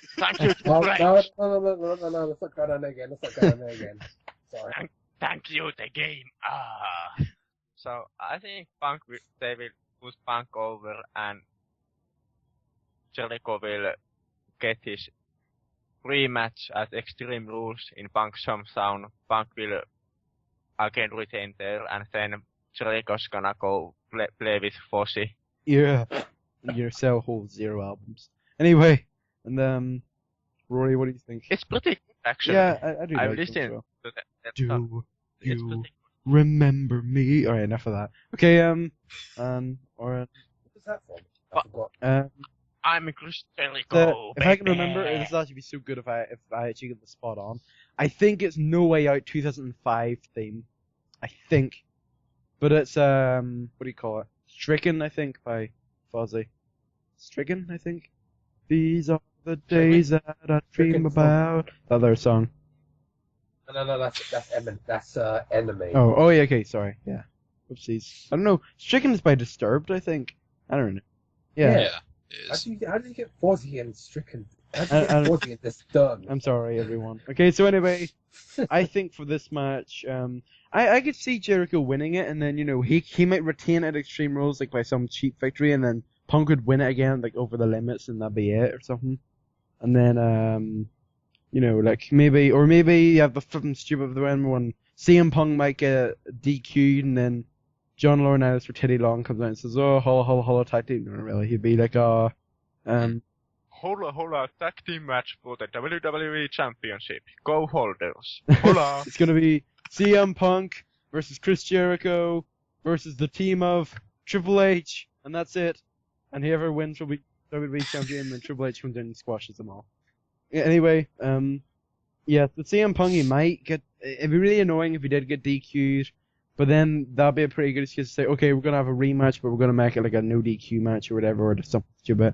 No, Christ. no. Let's not go down there again. Sorry. Thank you, the game. So I think they will put Punk over, and Jericho will get his rematch at Extreme Rules in Punk's hometown. Punk will again retain there, and then Jericho's gonna go play with Fozzy. Yeah. Your cell holds 0 albums. Anyway, and Rory, what do you think? It's pretty good, actually. Yeah, I do I've like them, listened so. to that stuff. Do It's you pretty remember me? Alright, enough of that. Okay, Orion. What was that from? I Oh. forgot. I'm Chris Jericho, if I can remember, this would actually be so good if I actually get the spot on. I think it's No Way Out 2005 theme. I think. But it's, what do you call it? Stricken, I think, by Fozzy. Stricken, I think. These are the days that I dream about. That other song. No, that's Enemy. Oh, yeah, okay, sorry. Yeah. Oopsies. I don't know. Stricken is by Disturbed, I think. I don't know. Yeah. Yeah, it is. How do you get Fozzy and Stricken? How do I- you get Fozzy and Disturbed? I'm sorry, everyone. Okay, so anyway, I think for this match, I could see Jericho winning it, and then, he might retain it at Extreme Rules, like, by some cheap victory, and then Punk would win it again, like, over the limits, and that'd be it, or something. And then, maybe you have the flipping stupid one when CM Punk might get DQ'd, and then John Laurinaitis for Teddy Long comes out and says, oh, holla, tag team. No, really, he'd be like, Hola, tag team match for the WWE Championship. Go Holders. Hola. it's gonna be CM Punk versus Chris Jericho versus the team of Triple H, and that's it. And whoever wins will be WWE champion, and Triple H comes in and squashes them all. Yeah, anyway, the CM Punk, he might get. It'd be really annoying if he did get DQ'd, but then that'd be a pretty good excuse to say, okay, we're gonna have a rematch, but we're gonna make it like a no DQ match or whatever, or something stupid.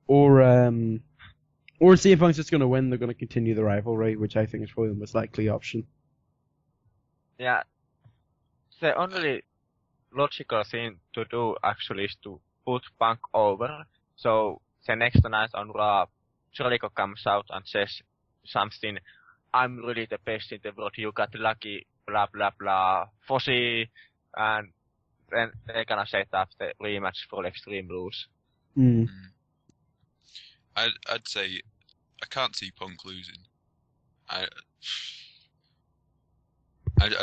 Or CM Punk's just gonna win. They're gonna continue the rivalry, which I think is probably the most likely option. Yeah. The only logical thing to do actually is to put Punk over. So the next night on Raw, Jericho comes out and says something, I'm really the best in the world, you got lucky, blah blah blah, Fozzy, and then they're gonna set up the rematch for Extreme Rules. I'd say I can't see Punk losing. I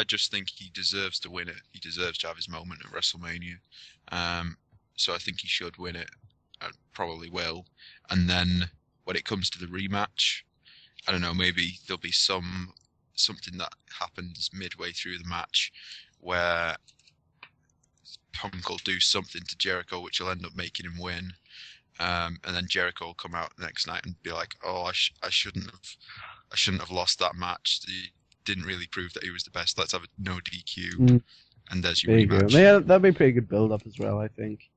just think he deserves to win it. He deserves to have his moment at WrestleMania. So I think he should win it. Probably will. And then when it comes to the rematch, I don't know, maybe there'll be something that happens midway through the match where Punk will do something to Jericho which will end up making him win. And then Jericho will come out the next night and be like, "Oh, I shouldn't have lost that match. He didn't really prove that he was the best. Let's have a no DQ." And there's your rematch. Go. Yeah, that'd be a pretty good build-up as well, I think.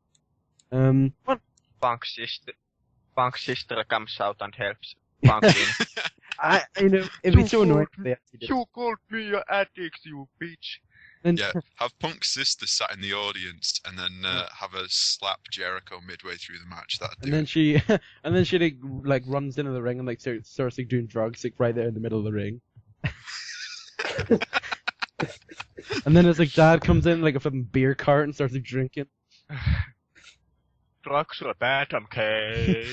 Punk's sister comes out and helps Punk win. It'd be so annoying if they actually did. You called me an addict, you bitch. And, Yeah, have Punk's sister sat in the audience and then have her slap Jericho midway through the match. That'd do it. and then she like runs into the ring and like starts like doing drugs like right there in the middle of the ring. And then his like dad comes in like a flipping beer cart and starts like drinking. Drugs are bad, okay.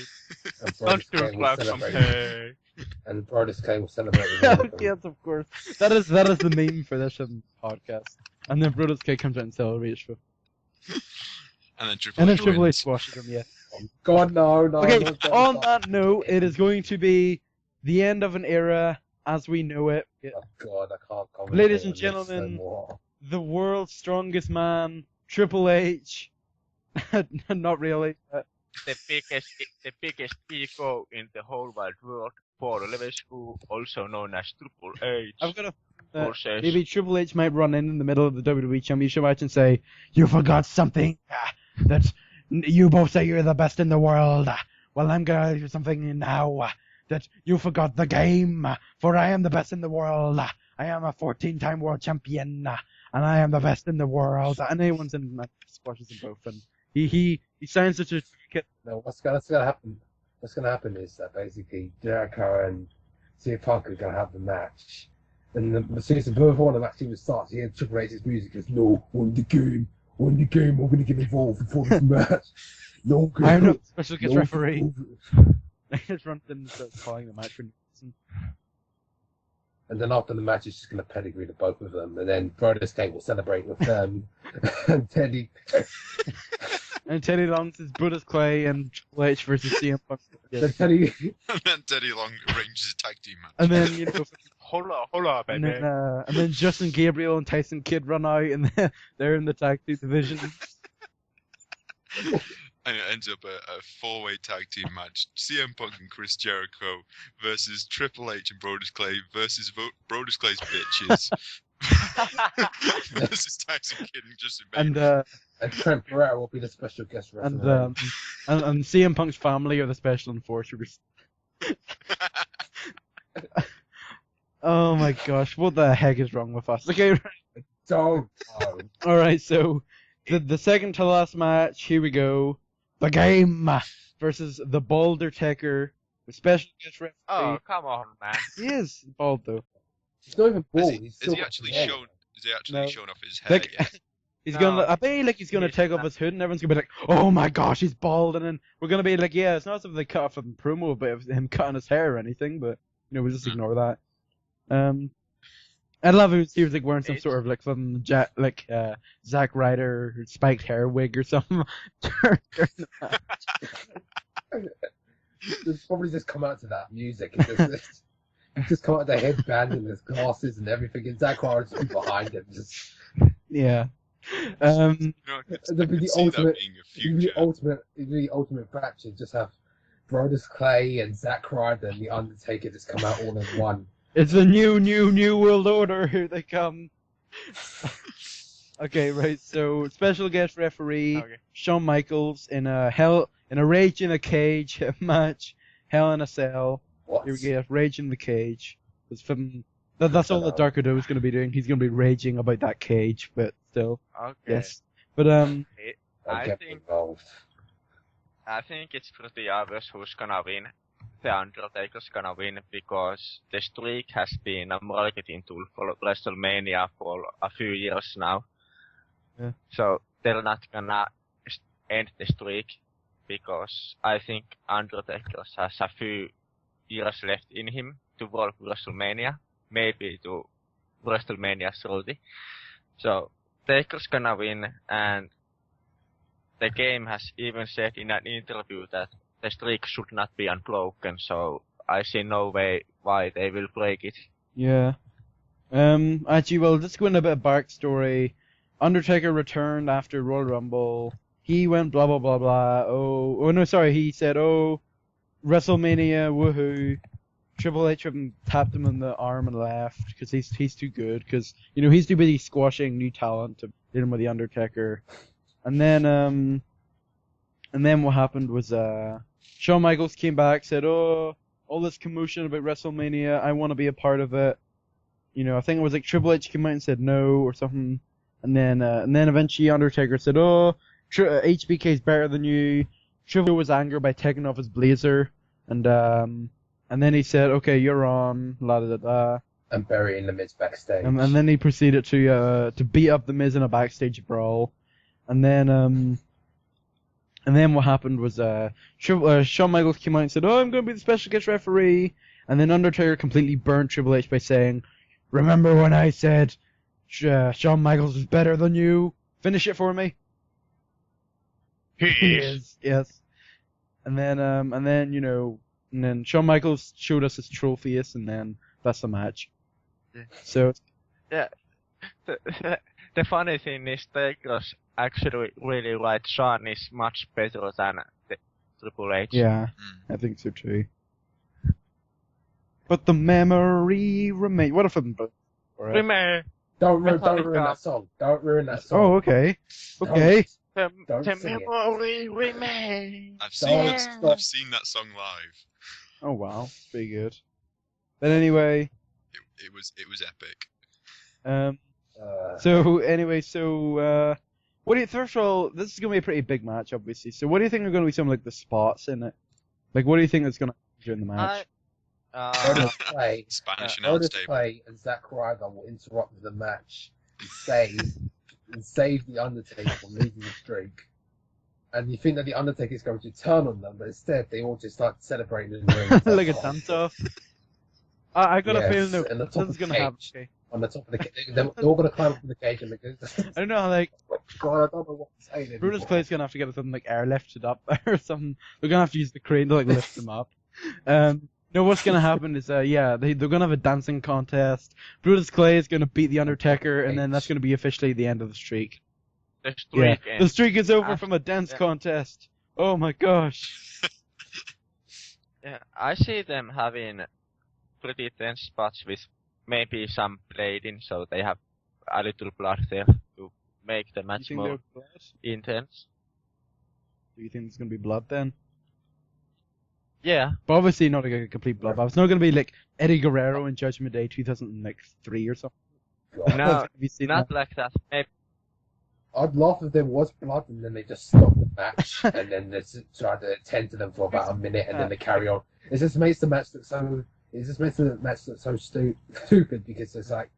And Don't Brodus do Clay will drugs, celebrate. okay. And Brodus Clay will celebrate. with Yes, of course. That is the meme for this podcast. And then Brodus Clay comes out and celebrates for. And then Triple And then H Triple H wins. squashes him. Yeah. God, no. Okay. no, don't On stop. that note, it is going to be the end of an era as we know it. Yeah. Oh God, I can't comment. Ladies and on this gentlemen, no more. The world's strongest man, Triple H. Not really. The biggest ego in the whole wide world, Paul Levesque, also known as Triple H. I've got a. Horses. Maybe Triple H might run in the middle of the WWE Championship match and say, "You forgot something. That you both say you're the best in the world. Well, I'm gonna do something now. That you forgot the game. For I am the best in the world. I am a 14-time world champion, and I am the best in the world." And anyone's in that squashes them both, and he sounds such a kid. No, what's gonna happen? What's gonna happen is that basically Jericho and CM Punk are gonna have the match. And as soon as before the match even starts, you hear Triple H's music goes, "No, win the game, I'm gonna get involved before this match." No, I am not special guest no, referee. no. Just runs in and starts calling the match for no reason. And then after the match, it's just gonna pedigree to both of them, and then Brodus Clay will celebrate with them and Teddy. And Teddy Long says Brodus Clay and Triple H versus CM Punk. Then Teddy, And then Teddy Long arranges a tag team match. And then, you know, Hold up, and baby. then Justin Gabriel and Tyson Kidd run out, and they're in the tag team division. And it ends up a four-way tag team match. CM Punk and Chris Jericho versus Triple H and Brodus Clay versus Brodus Clay's bitches. Versus Tyson Kidd and Justin Bieber. And Trent Barrera will be the special guest referee. and CM Punk's family are the special enforcers. Oh my gosh, what the heck is wrong with us? Okay, Don't. alright, so the second to last match, here we go. The Game versus the Boulder Taker with special guest referee. Oh, come on, man. He is bald though. He's not even Has bald. he, He's has still he got actually hair. shown? Has he actually No. shown off his hair Like, yet? he's No, gonna. I bet like he's gonna he's take off not. his hood and everyone's gonna be like, "Oh my gosh, he's bald!" And then we're gonna be like, "Yeah, it's not as if they cut off from promo, but of him cutting his hair or anything." But you know, we'll just ignore that. I love it. He was like wearing some sort of like some Zack Ryder spiked hair wig or something. during the match. It's probably just come out to that music. It's just come out the headband and his glasses and everything, and Zack Ryder's behind him. Just Yeah. You know, I could, It'd I be could the see that ultimate- being a it'd be future. the ultimate faction. Just have Brodus Clay and Zack Ryder and the Undertaker just come out all in one. It's the new world order. Here they come. Okay, right. So special guest referee Okay. Shawn Michaels in a Rage in a Cage match, Hell in a Cell. What? Here we go, Rage in the Cage. It's from that's all that DarkHadou is going to be doing. He's going to be raging about that cage, but still, Okay. yes. But Don't I get think- involved. I think it's pretty obvious who's gonna win. The Undertaker's gonna win because the streak has been a marketing tool for WrestleMania for a few years now. Yeah. So they're not gonna end the streak because I think Undertaker has a few years left in him to work WrestleMania, maybe to WrestleMania 30. So Taker's gonna win, and the game has even said in an interview that the streak should not be unbroken, so I see no way why they will break it. yeah. Actually, well, let's go into a bit of backstory. Undertaker returned after Royal Rumble. He went blah blah blah blah. Oh no, sorry. He said, "Oh, WrestleMania, woohoo!" Triple H tapped him on the arm and left because he's too good. Because you know he's too busy squashing new talent to deal with the Undertaker. And then what happened was Shawn Michaels came back, said, "Oh, all this commotion about WrestleMania, I want to be a part of it." You know, I think it was like Triple H came out and said no or something. And then eventually Undertaker said, "Oh, HBK's better than you." Triple H was angry by taking off his blazer, and then he said, "Okay, you're on." La da da da. And burying the Miz backstage. And then he proceeded to beat up the Miz in a backstage brawl, and then what happened was Shawn Michaels came out and said, "Oh, I'm going to be the special guest referee," and then Undertaker completely burned Triple H by saying, "Remember when I said Shawn Michaels is better than you? Finish it for me." He is. Yes. And then Shawn Michaels showed us his trophies, and then that's the match. Yeah. So The funny thing is Taker's actually really right. Shawn is much better than the Triple H. yeah, I think so too. But the memory remains. What if I'm alright. Remember, Don't ruin Metallica. that song. Don't ruin that song. Oh, okay. Okay. Don't the sing it. memory remains. I've seen Don't that. stop. I've seen that song live. Oh wow, pretty good. But anyway, It was epic. what do you? First of all, this is gonna be a pretty big match, obviously. So, what do you think are gonna be some of like the spots in it? Like, what do you think is gonna happen during the match? Brodus Clay, Spanish announce Brodus table. Clay and Zack Ryder will interrupt the match and save the Undertaker from losing the streak. And you think that the Undertaker is going to turn on them, but instead they all just start celebrating in the ring. Like a dance off. I got a Yes, feeling that and the this top is of gonna happen. cage. Okay. on the top of the cage. They're all going to climb up to the cage and make this. I don't know, like, God, I don't know what to say. Brodus Clay's gonna have to get something like airlifted up or something. They're gonna have to use the crane to like lift them up. No, what's gonna happen is, they're gonna have a dancing contest. Brodus Clay is gonna beat the Undertaker, and then that's gonna be officially the end of the streak. The streak The streak is over from a dance contest. Oh my gosh. Yeah, I see them having pretty tense spots with maybe some blading, so they have a little blood there to make the match You think more there's blood? intense. Do you think there's gonna be blood then? Yeah, But obviously not like a complete bloodbath. It's not gonna be like Eddie Guerrero in Judgment Day 2003 or something. God. no, Have you seen not that? like that. Maybe, I'd laugh if there was blood and then they just stop the match and then they try to attend to them for about a minute and then they carry on. It just makes the match look so. It just makes the match look so stupid because it's like,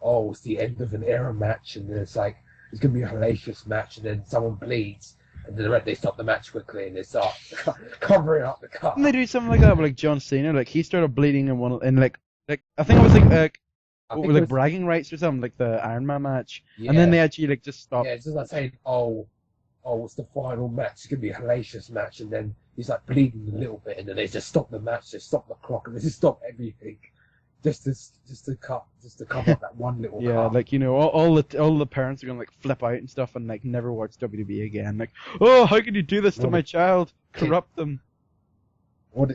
oh, it's the end of an era match and then it's like it's gonna be a hellacious match and then someone bleeds and then they stop the match quickly and they start covering up the cut. Didn't they do something like that with like John Cena? Like he started bleeding in one, in like I think it was like I what think were it like was- bragging rights or something, like the Iron Man match, yeah, and then they actually like just stopped. yeah, it's just like saying, oh, it's the final match. It's gonna be a hellacious match, and then he's like bleeding a little bit, and then they just stop the match, they stop the clock, and they just stop everything, just to cover up that one little Yeah, cut. like all the parents are gonna like flip out and stuff and like never watch WWE again. Like, oh, how can you do this to Well, my child? Corrupt them. All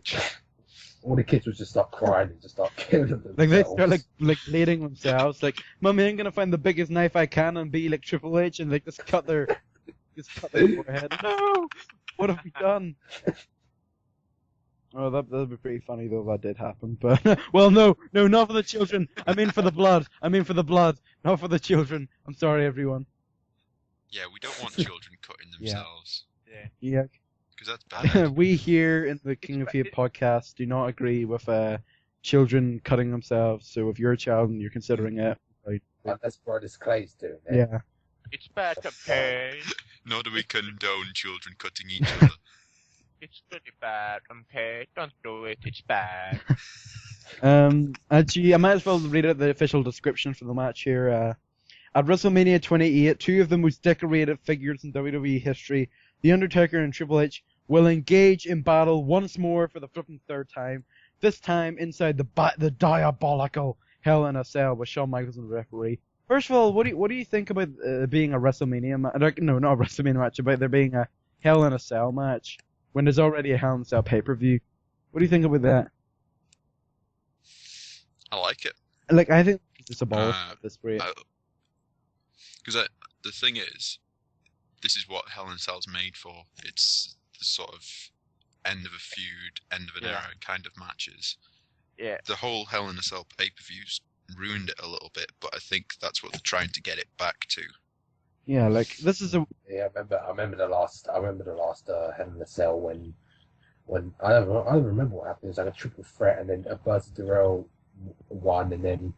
the kids would just start crying and just start killing themselves. Like they start like bleeding themselves. Like, Mummy, I'm gonna find the biggest knife I can and be like Triple H and like just cut their forehead. No, what have we done? Oh, that'd be pretty funny though if that did happen. But well, no, not for the children. I mean for the blood. Not for the children. I'm sorry, everyone. Yeah, we don't want children cutting themselves. Yeah. Because that's bad. We here in the King of Fear podcast do not agree with children cutting themselves. So if you're a child and you're considering it, right, That's Brodus Clay's doing it. yeah. it's bad to pay. Nor do we condone children cutting each other. It's pretty bad. Okay, don't do it. It's bad. Actually, I might as well read out the official description for the match here. At WrestleMania 28, two of the most decorated figures in WWE history, The Undertaker and Triple H, will engage in battle once more for the flipping third time. This time inside the diabolical Hell in a Cell with Shawn Michaels and the referee. First of all, what do you think about being a WrestleMania match? No, not a WrestleMania match. About there being a Hell in a Cell match when there's already a Hell in a Cell pay-per-view. What do you think about that? I like it. Like, I think it's abolished at this rate. Because the thing is, this is what Hell in a Cell's made for. It's the sort of end of a feud, end of an era kind of matches. Yeah. The whole Hell in a Cell pay-per-views ruined it a little bit, but I think that's what they're trying to get it back to. Yeah, like this is a Yeah, I remember the last Hell in a Cell when I don't remember what happened. It was like a triple threat, and then Alberto Darrell won, and then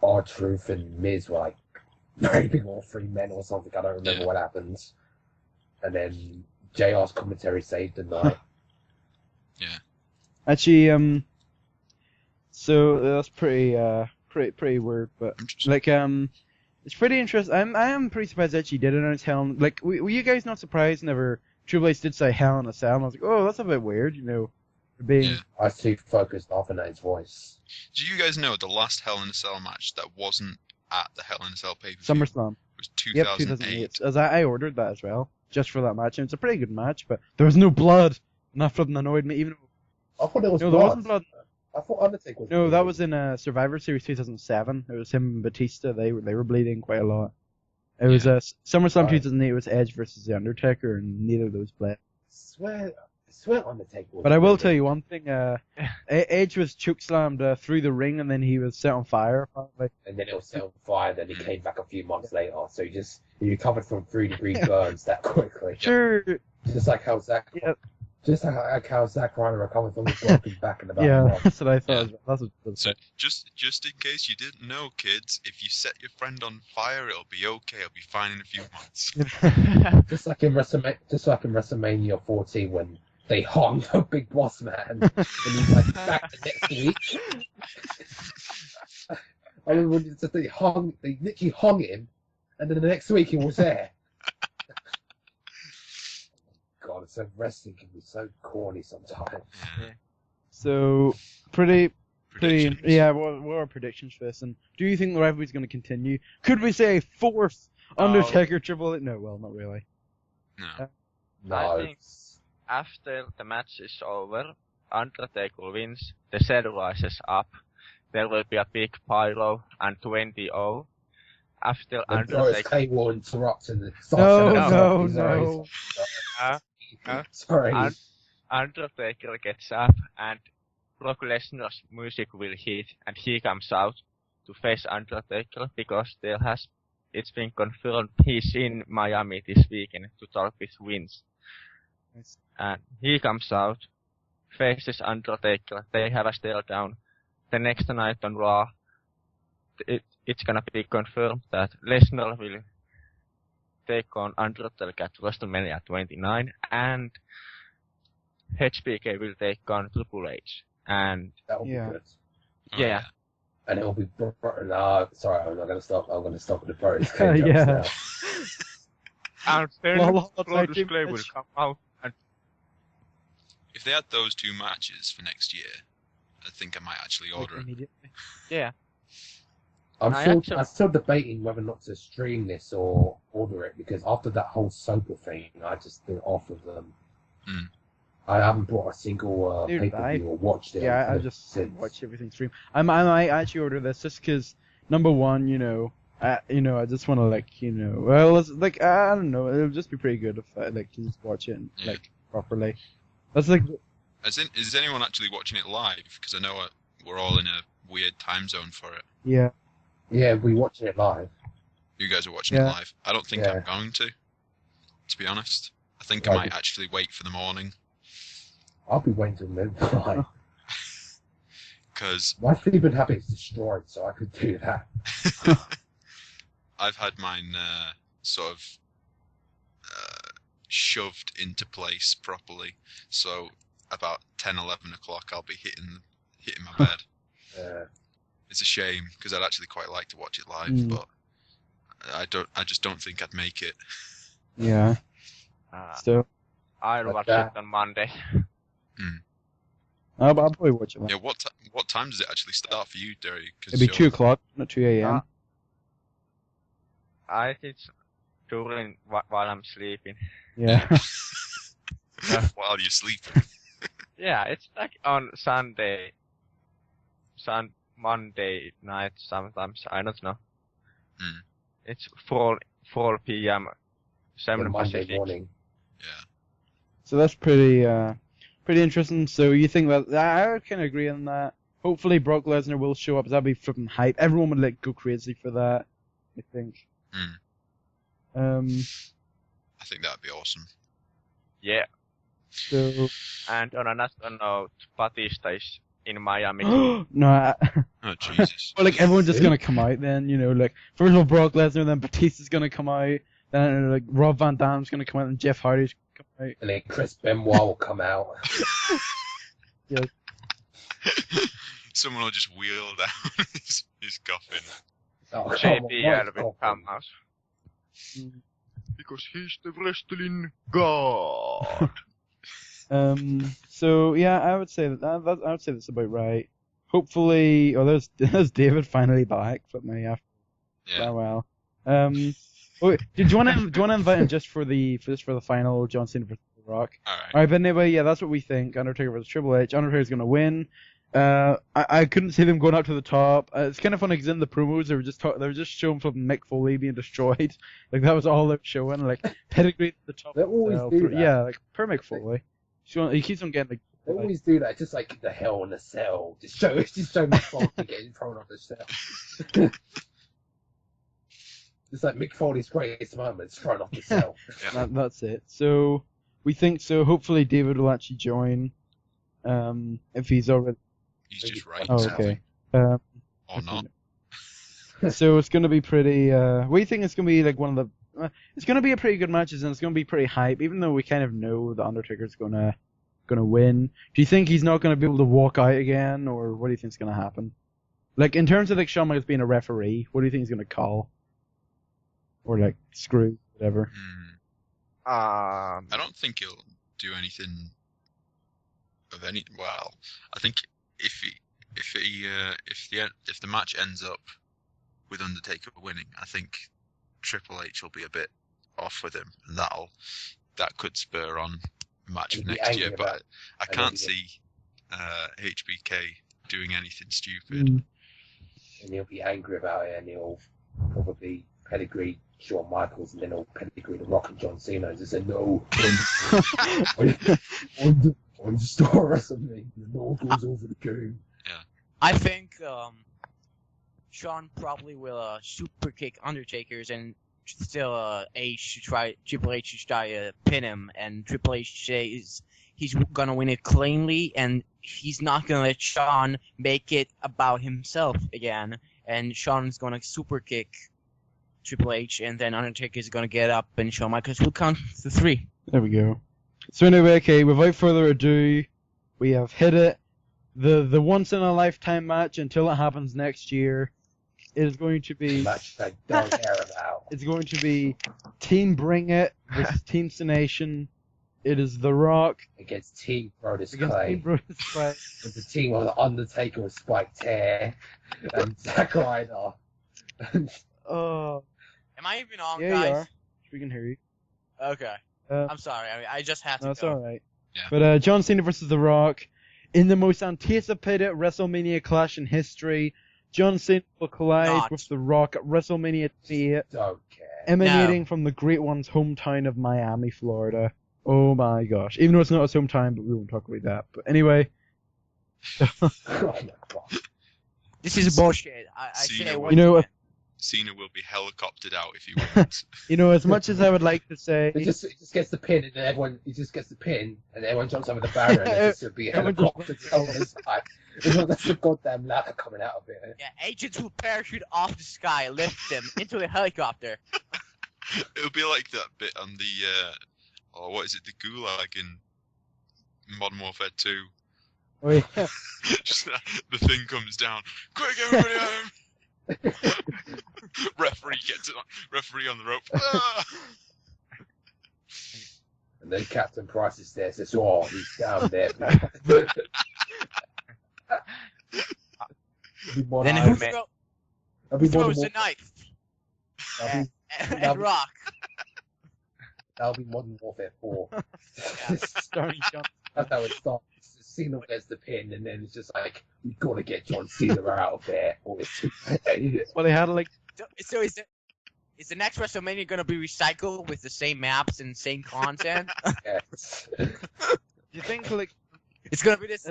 R-Truth and Miz were like raping all three men or something. I don't remember what happened. And then JR's commentary saved the night. actually so that's pretty weird, but Interesting. like it's pretty interesting. I am pretty surprised that she did announce Hell in, like were you guys not surprised whenever Triple H did say Hell in a Cell? And I was like, oh, that's a bit weird, you know, for being Yeah. I was too focused off on his voice. Do you guys know the last Hell in a Cell match that wasn't at the Hell in a Cell pay-per-view SummerSlam. was Yep, 2008. As I ordered that as well, just for that match, and it's a pretty good match, but there was no blood, and that flipping annoyed me. Even I thought there was no, blood. there wasn't blood. I thought Undertaker was. No, that was in Survivor Series 2007. It was him and Batista. They were bleeding quite a lot. It was SummerSlam Right. 2008. It was Edge versus the Undertaker, and neither of those bled. I swear Undertaker was. But I will tell you one thing. Edge was chokeslammed through the ring, and then he was set on fire. Apparently. And then it was set on fire. Then he came back a few months later. So he recovered from 3-degree burns that quickly. Sure. Just like how Zack. Yeah. Just like how Zack Ryder recovered from his broken back in about a Yeah, month. that's what I thought. That's what. So just in case you didn't know, kids, if you set your friend on fire, it'll be okay. It'll be fine in a few months. Just like in WrestleMania 14 when they hung the Big Boss Man, and he's like back the next week. I remember when they literally hung him, and then the next week he was there. God, so wrestling can be so corny sometimes. Yeah. So, pretty, Predictions. yeah, what are predictions for this? And do you think the rivalry's going to continue? Could we say a fourth Undertaker Triple H? No, well, not really. No. No. I think after the match is over, Undertaker wins, the cell rises up, there will be a big pyro and 20-0. After Brodus Undertaker... Clay will interrupt and No. Sorry. Undertaker gets up and Brock Lesnar's music will hit and he comes out to face Undertaker because it's been confirmed he's in Miami this weekend to talk with Vince. Nice. And he comes out, faces Undertaker, they have a stare down. The next night on Raw, it's gonna be confirmed that Lesnar will take on Undertaker at WrestleMania 29 and HBK will take on Triple H. And That'll be Yeah. good. yeah, And it'll be no, sorry, I'm not gonna stop. I'm gonna stop with the Brodus Clay jokes Yeah. now. and then Well, Brodus Clay will come out and If they had those two matches for next year, I think I might actually order it. Immediately. yeah. I'm I still debating whether not to stream this or order it because after that whole Soper thing, I just been off of them. Mm. I haven't bought a single Dude, pay-per-view or watched it. Yeah, I just watch everything stream. I might actually order this just because number one, I just want to well, it's, I don't know, it'll just be pretty good if I to just watch it Yeah. properly. That's like Is anyone actually watching it live? Because I know we're all in a weird time zone for it. yeah. Yeah, we watching it live. You guys are watching Yeah. it live. I don't think Yeah. I'm going to be honest. I think Right. I might actually wait for the morning. I'll be waiting till midnight. Because My sleeping habit's destroyed, so I could do that. I've had mine sort of shoved into place properly. So about 10, 11 o'clock, I'll be hitting my bed. It's a shame because I'd actually quite like to watch it live, but I just don't think I'd make it. Yeah. So I'll Like watch that. it on Monday. I'll probably watch it. Yeah, what time does it actually start for you, Deryu? It'll be 2 o'clock, not 2 a.m. I think during while I'm sleeping. Yeah. While you're sleeping. Yeah, it's like on Monday night sometimes. I don't know. Mm. It's 4 p.m. 7 Monday Pacific. morning. Yeah. So that's pretty interesting. So you think that I would kind of agree on that. Hopefully Brock Lesnar will show up. That'd be flipping hype. Everyone would go crazy for that. I think. I think that'd be awesome. Yeah. So And on another note, Batista is in Miami. no. Oh Jesus. Well, everyone's just gonna come out then. First of all Brock Lesnar, then Batista's gonna come out, then Rob Van Dam's gonna come out, and Jeff Hardy's gonna come out. And then Chris Benoit will come out. Yeah. Someone will just wheel down his coffin. Oh, come on, JBL what will is come out. Because he's the wrestling god. So yeah, I would say I would say that's about right. Hopefully, there's David finally back. But me after Yeah. well. Do you want to invite him just for the final John Cena versus The Rock? Alright. Alright, but anyway, yeah, that's what we think. Undertaker versus Triple H. Undertaker's gonna win. I couldn't see them going up to the top. It's kind of funny because in the promos they were just showing from Mick Foley being destroyed. That was all they were showing. Pedigree at the top. They always do that. Yeah, per Mick Foley. He keeps on getting They always do that, just like the Hell in a Cell. Just show Mick Foley getting thrown off the cell. Just like Mick Foley's greatest moments thrown off the cell. That's it. So we think so. Hopefully David will actually join. If he's already. He's just right. Oh, okay. Or not. So it's going to be pretty. We think it's going to be one of the. It's going to be a pretty good matches, and it's going to be pretty hype. Even though we kind of know the Undertaker's going to win. Do you think he's not going to be able to walk out again, or what do you think's going to happen? Like, in terms of, like, Shawn Michaels being a referee, what do you think he's gonna call? Or, like, screw, whatever. I don't think he'll do anything of any. Well, I think if the match ends up with Undertaker winning, I think Triple H will be a bit off with him, and that could spur on a match for next year. But I can't see HBK doing anything stupid. And he'll be angry about it, and he'll probably pedigree Shawn Michaels, and then he'll pedigree The Rock and John Cena and just say, no, on the star wrestling, the all goes over the game. Yeah. I think Shawn probably will super kick Undertaker's, and still Triple H should try to pin him, and Triple H says he's gonna win it cleanly, and he's not gonna let Shawn make it about himself again, and Shawn's gonna super kick Triple H, and then Undertaker's gonna get up, and Shawn Michaels will count to 3. There we go. So anyway, okay, without further ado, we have hit it. The once in a lifetime match until it happens next year. It is going to be match I don't care about. It's going to be Team Bring It versus Team Cination. It is The Rock against Team Brodus against Clay. Team Brodus Clay. With the team of The Undertaker and Spike Tear and Zack Ryder. Oh. Am I even on, yeah, guys? you are. We can hear you. Okay. I'm sorry. I just had to No, it's go. alright. Yeah. But John Cena versus The Rock. In the most anticipated WrestleMania clash in history, John Cena will collide with The Rock at WrestleMania 38, Don't care. emanating from the Great One's hometown of Miami, Florida. Oh my gosh. Even though it's not his hometown, but we won't talk about that. But anyway. Oh my God. This is bullshit. I Cena say will- what You know, Cena will be helicoptered out if he wins. you know, as much as I would like to say, He just gets the pin, and then everyone jumps over the barrier, and it's just be helicoptered over the side. That's the goddamn ladder coming out of it. Yeah, agents will parachute off the sky, lift them into the helicopter. It'll be like that bit on the what is it, the Gulag in Modern Warfare 2. oh, yeah. Just the thing comes down. Quick, everybody home! Referee on the rope. Ah! And then Captain Price is there, says, "Oh, he's down there." Then who throws the knife? And Rock. That'll be Modern Warfare 4. Starring John. That's how it starts. Cena gets the pin, and then it's just like, we've got to get John Cena out of there. Or it's Well, they had like. So is the next WrestleMania gonna be recycled with the same maps and same content? yes. Do you think like It's gonna be this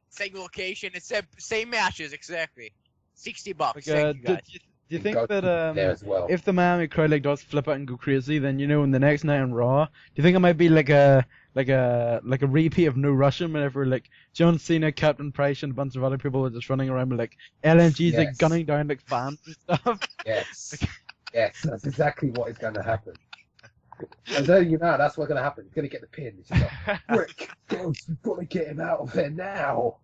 same location, it's same matches exactly. $60. like Thank you guys. do you think that there as well. if the Miami crowd like does flip out and go crazy, then you know in the next night on Raw, do you think it might be like a repeat of No Russian whenever like John Cena, Captain Price, and a bunch of other people are just running around with like LMGs like Yes. gunning down like fans and stuff? Yes. Yes, that's exactly what is going to happen. And then you know that's what's going to happen. He's going to get the pin. It's just like, Rick, we've got to get him out of there now.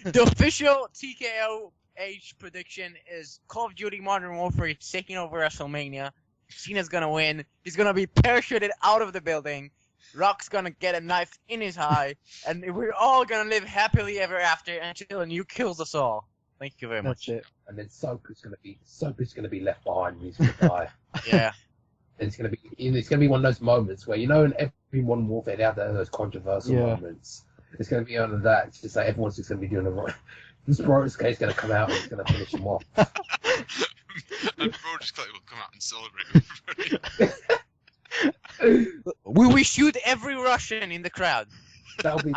The official TKOH prediction is Call of Duty Modern Warfare is taking over WrestleMania. Cena's gonna win. He's gonna be parachuted out of the building. Rock's gonna get a knife in his eye, and we're all gonna live happily ever after until a new kills us all. Thank you very much. That's it. And then Soap is going to be left behind. And he's going to die. Yeah. And it's going to be one of those moments where, you know, in every Modern Warfare they have those controversial moments. It's going to be one of that. It's just like everyone's just going to be doing the right. This Brodus Clay is going to come out and he's going to finish him off. And Brodus Clay will come out and celebrate everybody. We shoot every Russian in the crowd. That'll be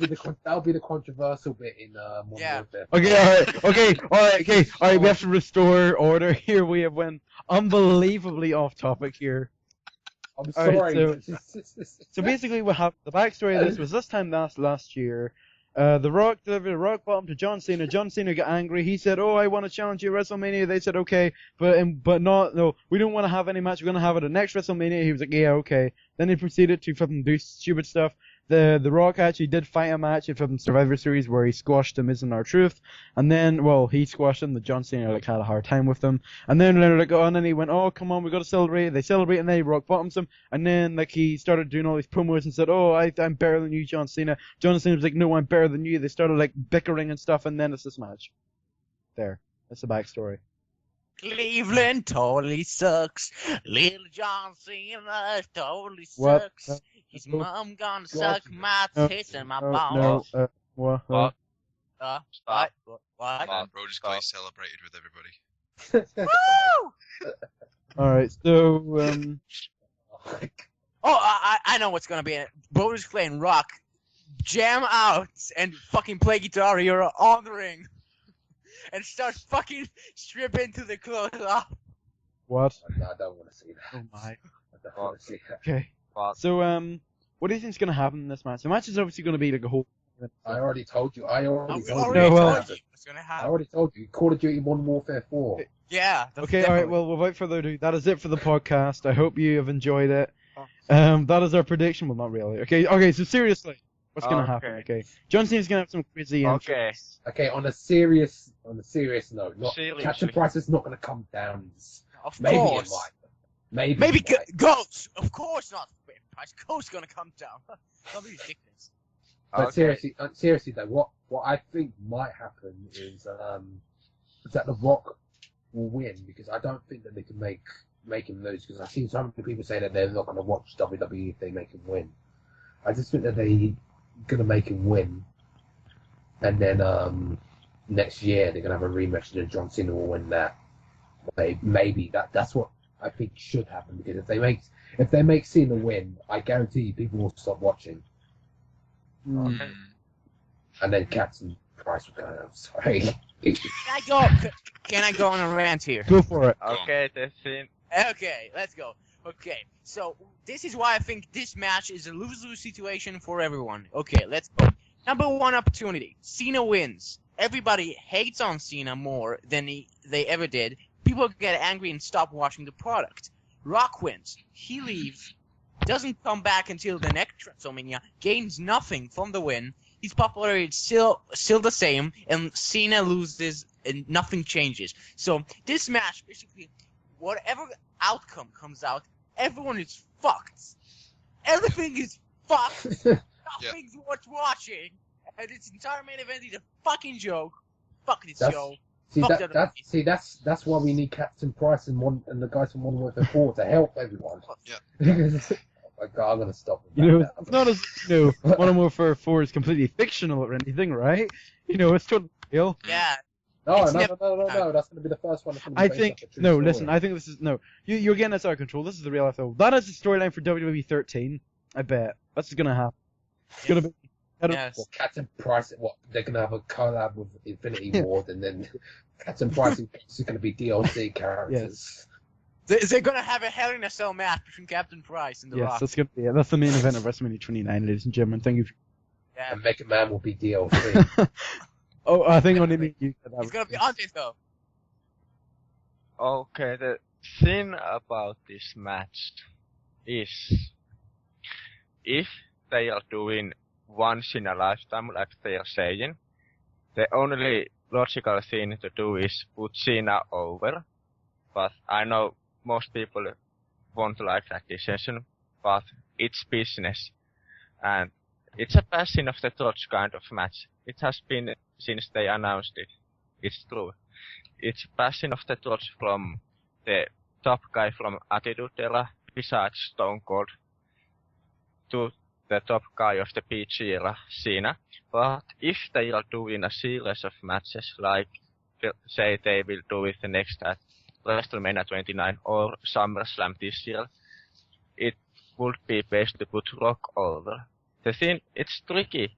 the controversial bit in Modern Warfare. Okay, all right. We have to restore order here. We have went unbelievably off topic here. I'm All sorry. right, so basically, what happened? The backstory of this was this time last year. The Rock delivered a rock bottom to John Cena. John Cena got angry. He said, "Oh, I want to challenge you at WrestleMania." They said, "Okay, but no, we don't want to have any match. We're gonna have it at next WrestleMania." He was like, "Yeah, okay." Then he proceeded to fucking do stupid stuff. The Rock actually did fight a match from Survivor Series where he squashed him, Isn't Our Truth, and then, well, he squashed him, the John Cena like had a hard time with him, and then they're like, oh, and then he went, oh, come on, we gotta celebrate, they celebrate, and then he rock bottoms him, and then, like, he started doing all these promos and said, oh, I'm better than you, John Cena. John Cena was like, no, I'm better than you. They started, like, bickering and stuff, and then it's this match. There. That's the backstory. Cleveland totally sucks. Little John Cena totally What? sucks. His mom gonna suck my No, tits and my No, balls. what? What? What? And What? Brodus Clay celebrated with everybody. Woo! Alright, so, Oh, I know what's gonna be in it. Brodus Clay and Rock jam out and fucking play Guitar Hero on the ring. And start fucking stripping to the clothes off. what? No, I don't want to see that. Oh my. I don't want to see that. Okay. What? So, what do you think's gonna happen in this match? The match is obviously gonna be like a whole... I already told you. I already We told already you. No, well- told you what's gonna I happen. already told you. Call of Duty Modern Warfare 4. Yeah. That's Okay, alright, definitely- well, without further ado, that is it for the podcast. I hope you have enjoyed it. That is our prediction. Well, not really. Okay, so seriously, what's gonna happen? Okay. John Cena's gonna have some crazy Okay. entrance. Okay, on a serious note, not Seriously. Captain Price is not going to come down. Of Maybe course. it might. Maybe it might. Ghost. Of course not. Price Ghost gonna come down. That'll be ridiculous. But Okay. seriously though, what I think might happen is that The Rock will win, because I don't think that they can make him lose, because I've seen so many people say that they're not going to watch WWE if they make him win. I just think that they're going to make him win, and then next year they're going to have a rematch and John Cena will win that. Maybe that's what I think should happen, because if they make Cena win, I guarantee you people will stop watching, Hmm. and then Captain Price will go. I'm sorry. Can I go on a rant here? Go for it. Okay, the scene. Okay, let's go. Okay, so this is why I think this match is a lose-lose situation for everyone. Okay, let's go. Number one opportunity. Cena wins. Everybody hates on Cena more than they ever did. People get angry and stop watching the product. Rock wins. He leaves. Doesn't come back until the next Wrestlemania. Gains nothing from the win. His popularity is still the same, and Cena loses and nothing changes. So this match, basically, whatever outcome comes out, everyone is fucked. Everything is fucked. Nothing's worth watching, and this entire main event is a fucking joke. Fuck this show. See, that's why we need Captain Price and the guys from Modern Warfare 4 to help everyone. Yeah. Oh my God, I'm gonna stop. It's not as Modern Warfare 4 is completely fictional or anything, right? It's totally real. Yeah. No, It's that's gonna be the first one. I think listen. I think this is You're getting this out of control. This is the real life though. That is the storyline for WWE 13. I bet that's gonna happen. It's gonna be. Yes. Well, Captain Price, they're gonna have a collab with Infinity Ward, and then Captain Price is gonna be DLC characters. They're gonna have a Hell in a Cell match between Captain Price and The Rock. That's gonna be it. That's the main event of WrestleMania 29, ladies and gentlemen. Thank you. Yeah. And Mega Man will be DLC. Oh, I think only me. You said that. He's gonna be on this though. Okay, the thing about this match is if they are doing once in a lifetime, like they are saying, the only logical thing to do is put Cena over. But I know most people won't like that decision, but it's business. And it's a passing of the torch kind of match. It has been since they announced it. It's true. It's passing of the torch from the top guy from Attitude Era, besides Stone Cold, to the top guy of the PG era, Cena. But if they are doing a series of matches, like say they will do it the next at WrestleMania 29 or SummerSlam this year, it would be best to put Rock over. The thing, it's tricky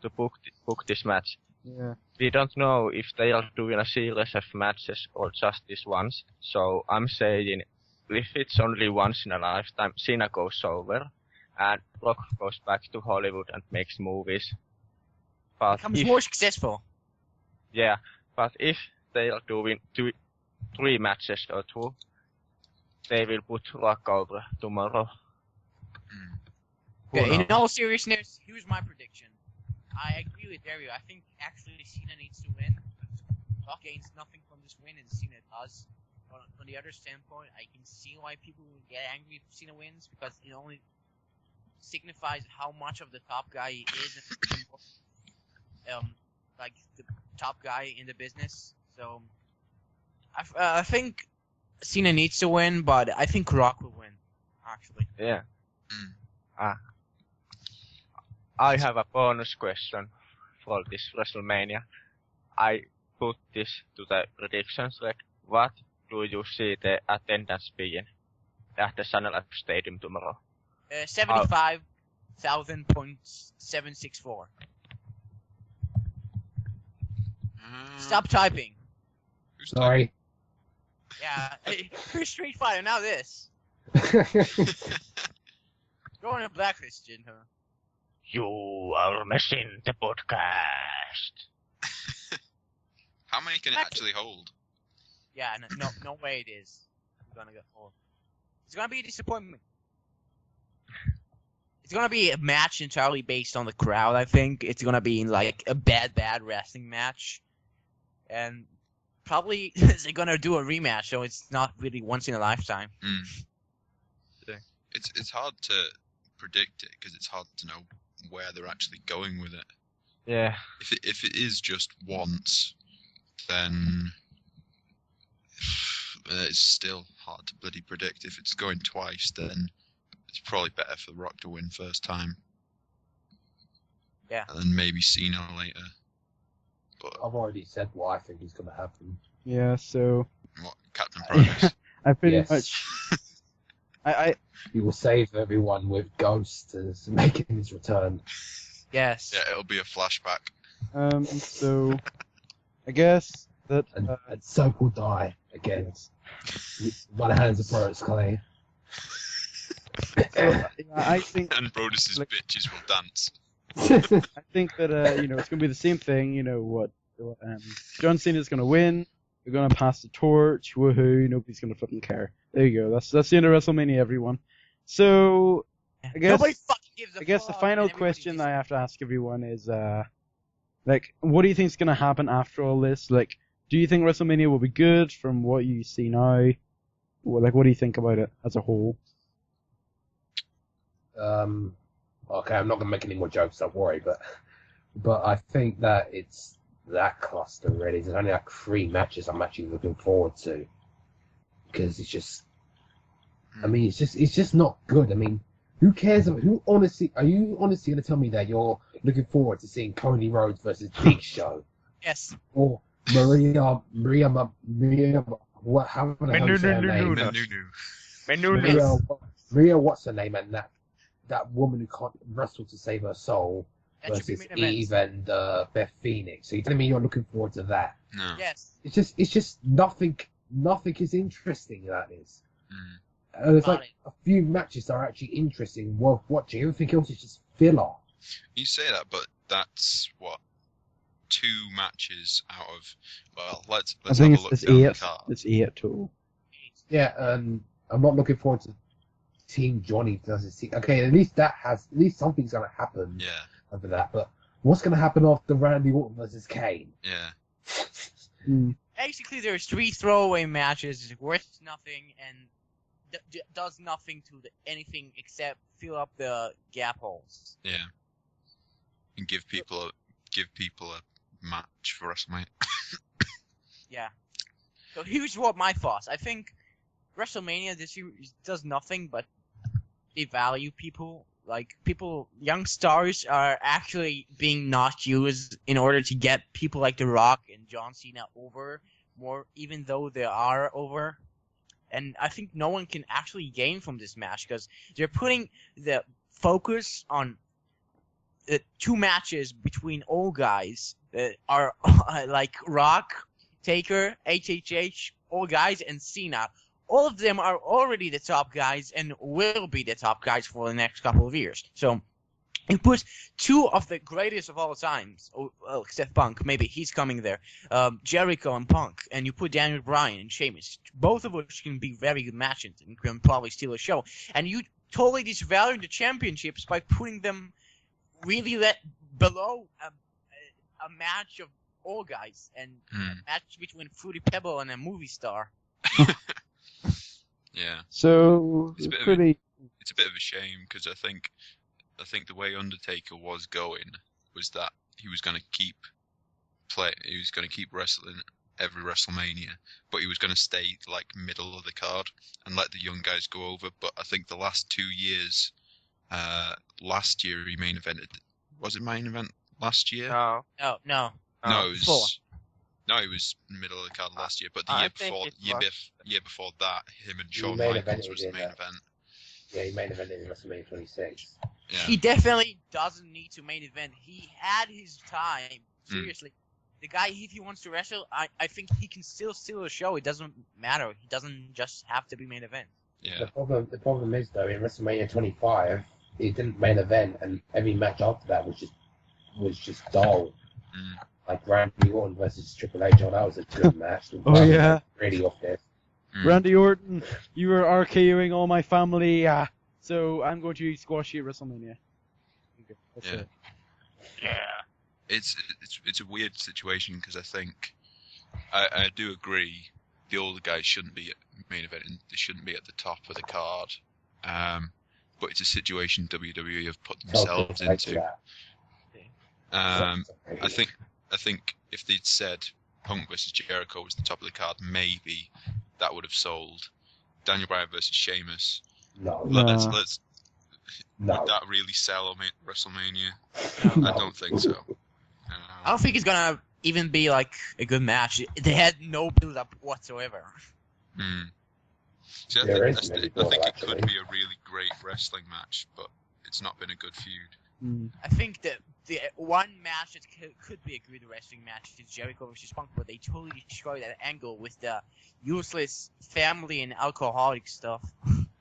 to book this match. Yeah. We don't know if they are doing a series of matches or just this once. So I'm saying, if it's only once in a lifetime, Cena goes over, and Rock goes back to Hollywood and makes movies. But Becomes more successful. Yeah, but if they are doing 3 matches or 2, they will put Rock over tomorrow. Okay, in all seriousness, here's my prediction. I agree with Deryu. I think actually Cena needs to win. Rock gains nothing from this win, and Cena does. But on the other standpoint, I can see why people would get angry if Cena wins, because it only signifies how much of the top guy he is, like the top guy in the business. So I think Cena needs to win, but I think Rock will win. Actually. Yeah. I have a bonus question for this WrestleMania. I put this to the predictions. Like, what do you see the attendance being at the Sun Life Stadium tomorrow? 75,000.764. Stop typing. Sorry. Yeah, first Street Fighter, now this. Go on a blacklist, Jinho. You are missing the podcast. How many can it actually hold? Yeah, no way it is. Gonna go. Oh. It's gonna be a disappointment. It's gonna be a match entirely based on the crowd. I think it's gonna be like a bad wrestling match, and probably they're gonna do a rematch, so it's not really once in a lifetime. Yeah. It's hard to predict it because it's hard to know where they're actually going with it. Yeah. If it is just once, then it's still hard to bloody predict. If it's going twice, then it's probably better for The Rock to win first time. Yeah. And then maybe Cena later. But I've already said what I think is going to happen. Yeah, so what, Captain Price? I pretty Yes. much. I He will save everyone with Ghost as making his return. Yes. Yeah, it'll be a flashback. So I guess that And Soap will die again. By the hands of Brodus Clay. I think And Brodus' bitches will dance. I think that it's gonna be the same thing. What John Cena's gonna win. They're gonna pass the torch. Woohoo! Nobody's gonna fucking care. There you go. That's the end of WrestleMania, everyone. So I guess Nobody fucking gives a the fuck, final and everybody question just- I have to ask everyone is what do you think is gonna happen after all this? Like, do you think WrestleMania will be good from what you see now? What do you think about it as a whole? Okay, I'm not going to make any more jokes, don't worry, but I think that it's that cluster really. There's only like 3 matches I'm actually looking forward to. Because it's just, I mean, it's just not good. I mean, who cares? Are you honestly going to tell me that you're looking forward to seeing Cody Rhodes versus Big Show? Yes. Or Maria, what, how the hell is her name? Maria, what's her name? And that woman who can't wrestle to save her soul That should be versus main event. Eve and Beth Phoenix. So you're telling me you're looking forward to that? No. Yes. It's just nothing is interesting. That is. There's Got like a few matches that are actually interesting, worth watching. Everything else is just filler. You say that, but that's what 2 matches out of. Well, let's I think have a look it's down the 8. card. It's 8 total. Yeah, I'm not looking forward to Team Johnny versus Team. Okay, at least something's gonna happen Yeah, over that. But what's gonna happen after Randy Orton versus Kane? yeah. Basically, there's 3 throwaway matches worth nothing and does nothing to anything except fill up the gap holes. Yeah. And give people a match for WrestleMania. Yeah. So here's what my thoughts. I think WrestleMania this year does nothing but devalue people. Like, young stars are actually being not used in order to get people like The Rock and John Cena over more, even though they are over. And I think no one can actually gain from this match because they're putting the focus on the 2 matches between old guys that are like Rock, Taker, HHH, old guys, and Cena. All of them are already the top guys and will be the top guys for the next couple of years. So you put 2 of the greatest of all times, except Punk, maybe he's coming there, Jericho and Punk, and you put Daniel Bryan and Sheamus, both of which can be very good matches and can probably steal a show. And you totally disvaluing the championships by putting them really below a match of all guys and a match between Fruity Pebble and a movie star. Yeah. So It's a bit of a shame because I think the way Undertaker was going was that he was going to keep wrestling every WrestleMania, but he was going to stay like middle of the card and let the young guys go over. But I think the last 2 years, last year he main evented. Was it main event last year? No. No, it was. No, he was middle of the card last year, but the year before that, him and Shawn Michaels was the main event. Yeah, he main evented in WrestleMania 26. Yeah. He definitely doesn't need to main event. He had his time. Seriously. The guy, if he wants to wrestle, I think he can still steal a show. It doesn't matter. He doesn't just have to be main event. Yeah. The problem is, though, in WrestleMania 25, he didn't main event, and every match after that was just dull. Like Randy Orton versus Triple H. Oh, that was a good match. Yeah. Really off this. Randy Orton, you were RKOing all my family, so I'm going to squash you at WrestleMania. Okay, that's it. Yeah. It's a weird situation because I think I do agree the older guys shouldn't be at main event and they shouldn't be at the top of the card. But it's a situation WWE have put themselves into. I think if they'd said Punk versus Jericho was the top of the card, maybe that would have sold. Daniel Bryan versus Sheamus. No. Let's No. Would that really sell on WrestleMania? I don't think so. I don't think it's gonna even be like a good match. They had no build up whatsoever. See, I think it could be a really great wrestling match, but it's not been a good feud. I think that the one match that could be a good wrestling match is Jericho versus Punk, but they totally destroyed that angle with the useless family and alcoholic stuff.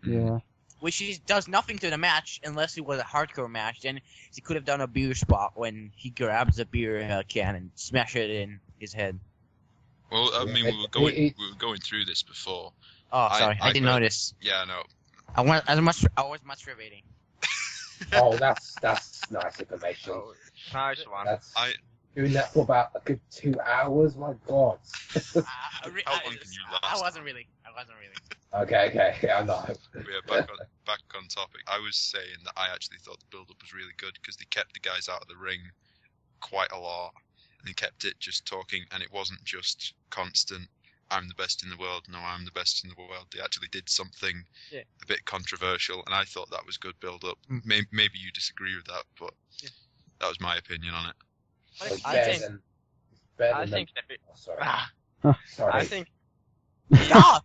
Yeah. Which does nothing to the match unless it was a hardcore match. Then he could have done a beer spot when he grabs a beer can and smash it in his head. Well, I mean, we were going through this before. Oh, sorry, I didn't notice. Yeah, no. I was masturbating. Oh, that's nice information. Oh, nice one. Doing that for about a good 2 hours. My God. How long can you last? I wasn't really. Okay, yeah, I know. Yeah, back on topic. I was saying that I actually thought the build-up was really good because they kept the guys out of the ring quite a lot, and they kept it just talking, and it wasn't just constant. I'm the best in the world. No, I'm the best in the world. They actually did something a bit controversial, and I thought that was good build-up. Maybe you disagree with that, but that was my opinion on it. I think. Stop!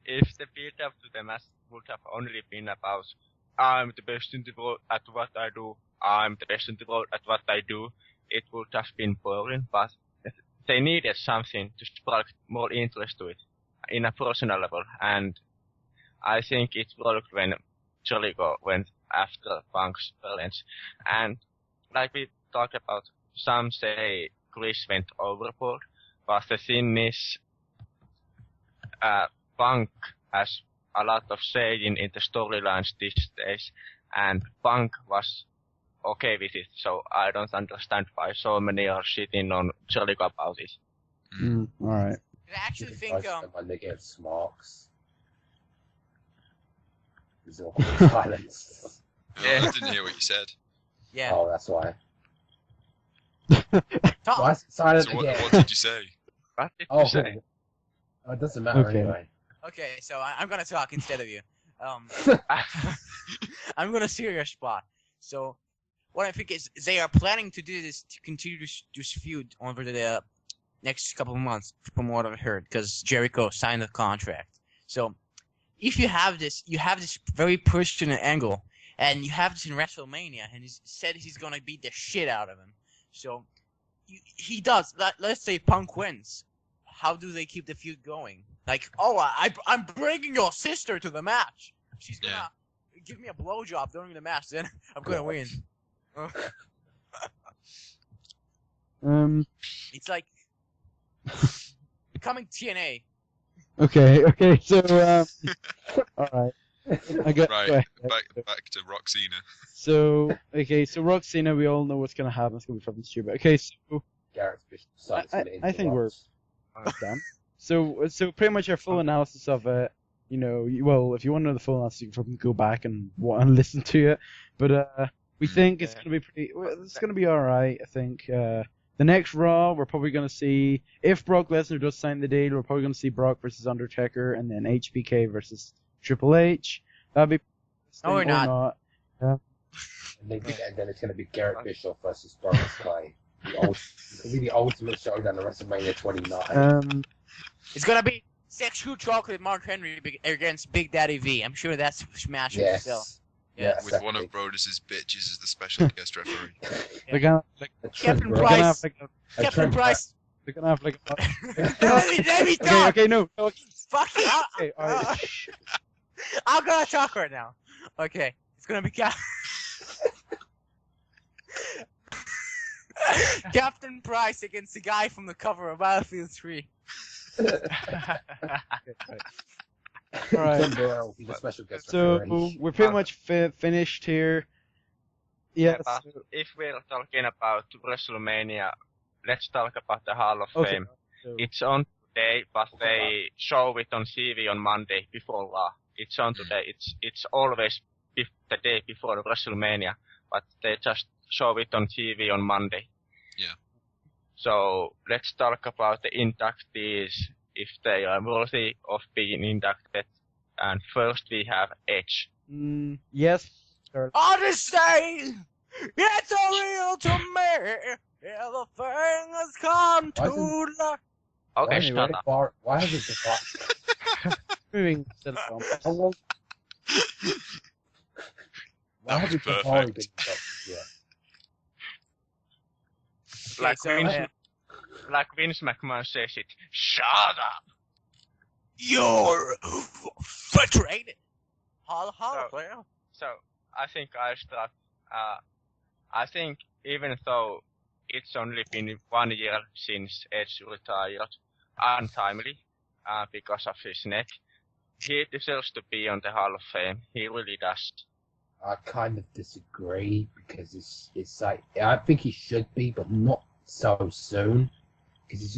If the build-up to the match would have only been about I'm the best in the world at what I do, I'm the best in the world at what I do, it would have been boring, but they needed something to spark more interest to it in a personal level, and I think it worked when Jericho went after Punk's challenge. And like we talked about, some say Chris went overboard, but the thing is, Punk has a lot of saying in the storylines these days, and Punk was okay with it, so I don't understand why so many are shitting on Jericho about it. Alright. I actually think when they get smarks. There's awkward silence. No, I didn't hear what you said. Yeah. Oh, that's why. Tom. Why is it silent So again? what did you say? What did you say? Oh, it doesn't matter anyway. Okay, so I'm gonna talk instead of you. I'm gonna steer your spot. So, what I think is they are planning to do this to continue this feud over the next couple of months, from what I've heard, because Jericho signed a contract. So, if you have this very personal angle, and you have this in WrestleMania, and he said he's gonna beat the shit out of him. So, he does. Let's say Punk wins. How do they keep the feud going? Like, I'm bringing your sister to the match. She's gonna give me a blowjob during the match, then I'm gonna win. Um, It's like becoming TNA. Okay, so, alright. Go Right, ahead. back to Roxina. So Roxina, we all know what's gonna happen. It's gonna be fucking stupid. Okay, so Garrett's decided to I think we're done. So pretty much our full analysis of it. You know, well, if you want to know the full analysis, you can probably go back and listen to it. But we think it's gonna be it's gonna be alright. I think. The next Raw, we're probably going to see, if Brock Lesnar does sign the deal, we're probably going to see Brock versus Undertaker, and then HBK versus Triple H. That'd be No, we're not. And then it's going to be Garrett Bischoff versus Brodus Clay. It'll be the ultimate showdown at WrestleMania 29. It's gonna be Sexual Chocolate Mark Henry against Big Daddy V. I'm sure that's smash Yes. still. Yes, With one of Brodus's bitches as the special guest referee. They're gonna Captain Bro- Price. have Captain Price. they're gonna have like Let me talk. okay, no. Fuck you. Okay, alright. I'm gonna talk right now. Okay, it's gonna be Captain Price against the guy from the cover of Battlefield 3. Alright. Burrell, he's a special guest So referee. we're pretty much finished here. Yes. But if we're talking about WrestleMania, let's talk about the Hall of Okay. Fame. So, It's on today, but they show it on TV on Monday before Raw. It's on today. It's always the day before WrestleMania, but they just show it on TV on Monday. Yeah. So let's talk about the inductees, if they are worthy of being inducted. And first we have Edge. yes. Sir. Odyssey! It's a real to me! Yeah, the thing has come to life. Okay, Anyway. shut up. Why has it departed? Moving to the film. How long? Why That has was it perfect. departed yet? Like, so, like Vince McMahon says it, shut up! You're frustrated. Hall So- player. So, I think I start, I think even though it's only been 1 year since Edge retired, untimely, because of his neck, he deserves to be on the Hall of Fame. He really does. I kind of disagree because it's like I think he should be, but not so soon. Because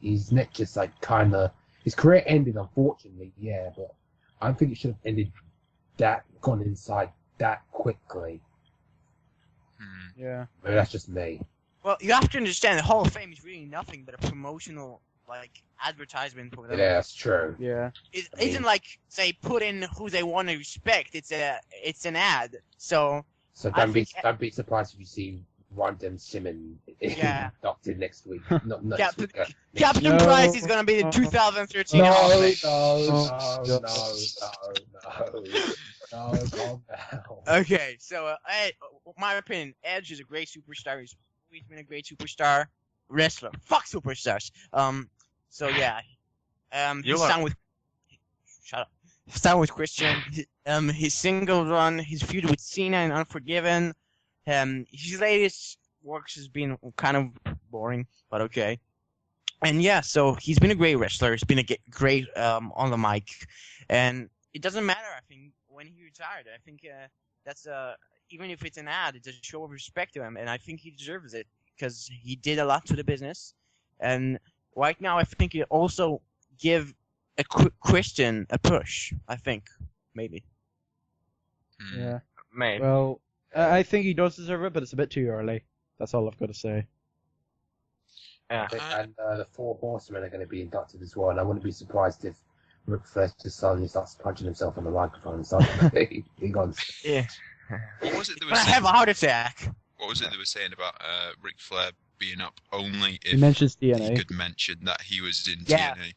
his neck just like kind of his career ended, unfortunately. Yeah, but I think it should have ended gone inside that quickly. Yeah. Maybe that's just me. Well, you have to understand the Hall of Fame is really nothing but a promotional, like, advertisement for them. Yeah, that's true. Yeah. It I mean- isn't like they put in who they want to respect. It's an ad. So So I don't think- be surprised if you see Rondon Simmons Yeah. inducted next week. Not next Captain- week. Next Captain No. Price is gonna be the 2013 No, Hall of no, Fame. no, calm down. Okay, so my opinion, Edge is a great superstar. He's always been a great superstar wrestler. Fuck superstars. So yeah. You He's are- signed with. Shut up. Signed with Christian. His single run, his feud with Cena and Unforgiven. His latest works has been kind of boring, but okay. And yeah, so he's been a great wrestler. He's been a great on the mic, and it doesn't matter. I think when he retired, I think that's even if it's an ad, it's a show of respect to him, and I think he deserves it because he did a lot to the business. And right now, I think he also give a Christian a push. I think maybe. Yeah. Maybe. Well, I think he does deserve it, but it's a bit too early. That's all I've got to say. Yeah. And the Four Horsemen are going to be inducted as well, and I wouldn't be surprised if Ric Flair just suddenly starts punching himself on the microphone and starts being on. Yeah. What was it they were But I have a saying? heart attack. What was it they were saying about Ric Flair being up only He if mentions he DNA. could mention that he was in Yeah. TNA?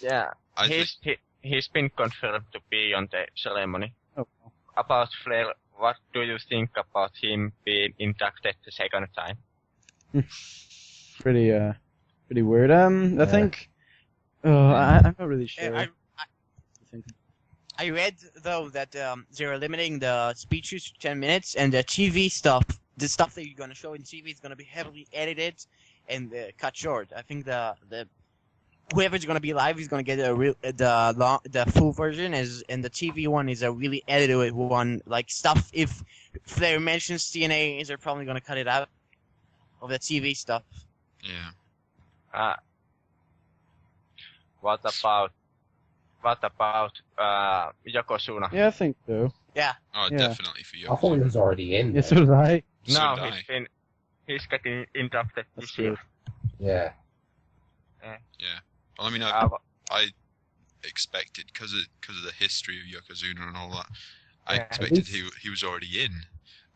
Yeah. I think He's been confirmed to be on the ceremony. Oh. About Flair, what do you think about him being inducted the second time? Pretty weird. I think. I'm not really sure. I I read though that they're limiting the speeches to 10 minutes, and the TV stuff, the stuff that you're gonna show in TV, is gonna be heavily edited and cut short. I think the whoever's gonna be live is gonna get the full version, and the TV one is a really edited one. Like stuff, if Flair mentions TNA, they're probably gonna cut it out of the TV stuff. Yeah. What about Yokozuna? Yeah, I think so. Yeah. Oh, Yeah. definitely for you. I thought he was already in. Yeah, there. so did I. So No, did I. he's getting inducted That's this year. good. Yeah. Yeah. Well, I mean, Uh, I expected because of the history of Yokozuna and all that. I Yeah. expected he was already in.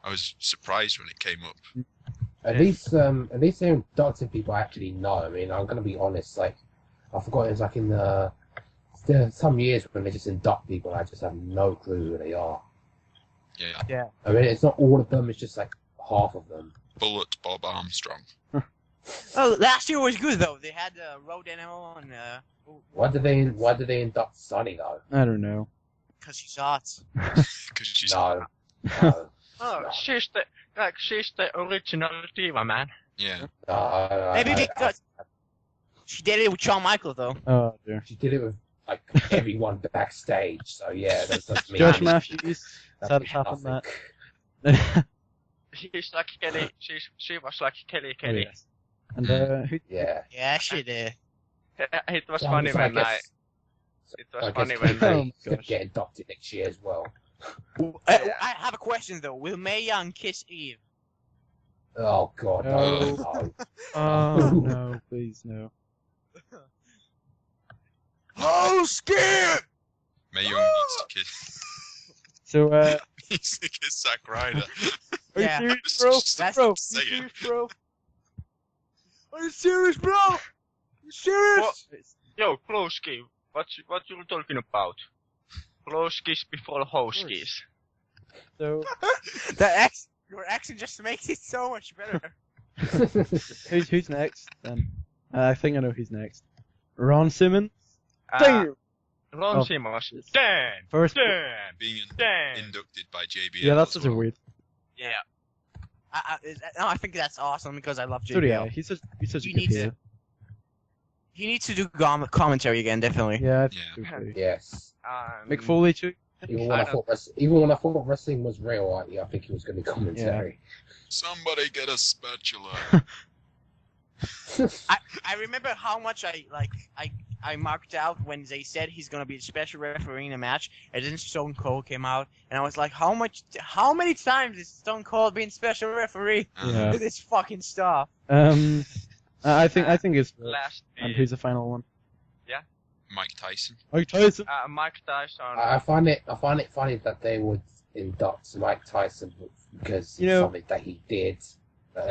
I was surprised when it came up. At least they're inducting people I actually know. I mean, I'm gonna be honest. Like, I forgot it was like in there are some years when they just induct people. I just have no clue who they are. Yeah. I mean, it's not all of them. It's just like half of them. Bullet Bob Armstrong. Oh, last year was good though. They had Road Animal and Why did they induct Sunny though? I don't know. because she's hot. Because she's No. No. Oh, she's the original diva, man. Yeah. Maybe because she did it with Shawn Michaels though. Oh dear. She did it with like everyone backstage. So yeah, that's me. Josh Matthews. That's Sad me, happened nothing. that. She's like Kelly. She was like Kelly. Yes. And who? Yeah. Yeah, she did. It was Yeah, funny so I when I. guess- It I was guess funny when Oh, they could gosh. get adopted next year as well. I have a question though. Will Mae Young kiss Eve? Oh god, Oh. no. Oh no, please no. Oh, skip! Mae Young needs to kiss. So needs to kiss Zack Ryder. are Yeah. you serious, bro? That's- Bro, say you it. serious, bro? Are you serious, bro? You serious? Yo, Broski, what you talking about? Broskis before Hoskies. So Your accent just makes it so much better. who's next then? I think I know who's next. Ron Simmons. Uh, Damn. Ron Oh. Simmons. Dan! First. Dan! Being Dan! inducted by JBL. Yeah, that's as such a well. weird. Yeah. I think that's awesome because I love So do JBL. I. He's such a You good need to- heel. He needs to do commentary again, definitely. Yeah, I think Yeah. so too. Yes. Mick Foley too. Even when I thought wrestling was real, I think he was going to be commentary. Somebody get a spatula. I remember how much I marked out when they said he's gonna be a special referee in a match, and then Stone Cold came out, and I was like, how many times is Stone Cold being special referee? Yeah. This fucking stuff. I think it's. Last And who's the final one? Mike Tyson. Mike Tyson. Mike Tyson. I find it funny that they would induct Mike Tyson because it's You know- something that he did. No,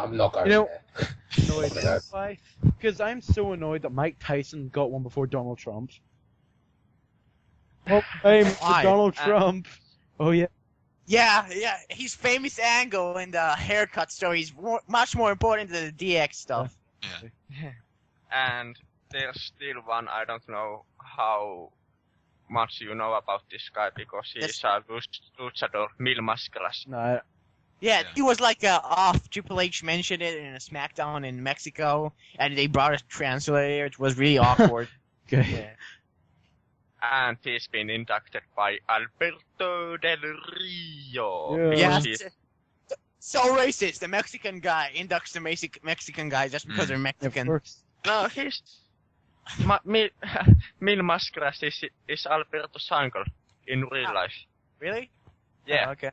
I'm not going You know- there. Annoyed. I don't know. Why? Because I'm so annoyed that Mike Tyson got one before Donald Trump. Well, fame for Why? Donald Trump. Oh yeah. Yeah, his famous angle and the haircut story is much more important than the DX stuff. Yeah. And there's still one, I don't know how much you know about this guy because he's a luchador, Mil Máscaras. No. Yeah, Yeah. he was like off. Triple H mentioned it in a SmackDown in Mexico, and they brought a translator. It was really awkward. Okay. Yeah. And he's been inducted by Alberto Del Rio. Yeah. Yeah, Because he's- so racist. The Mexican guy inducts the Mexican guy just because they're Of Mexican. course. No, he's... Mil Máscaras is Alberto's uncle in real life. Really? Yeah. Oh, okay.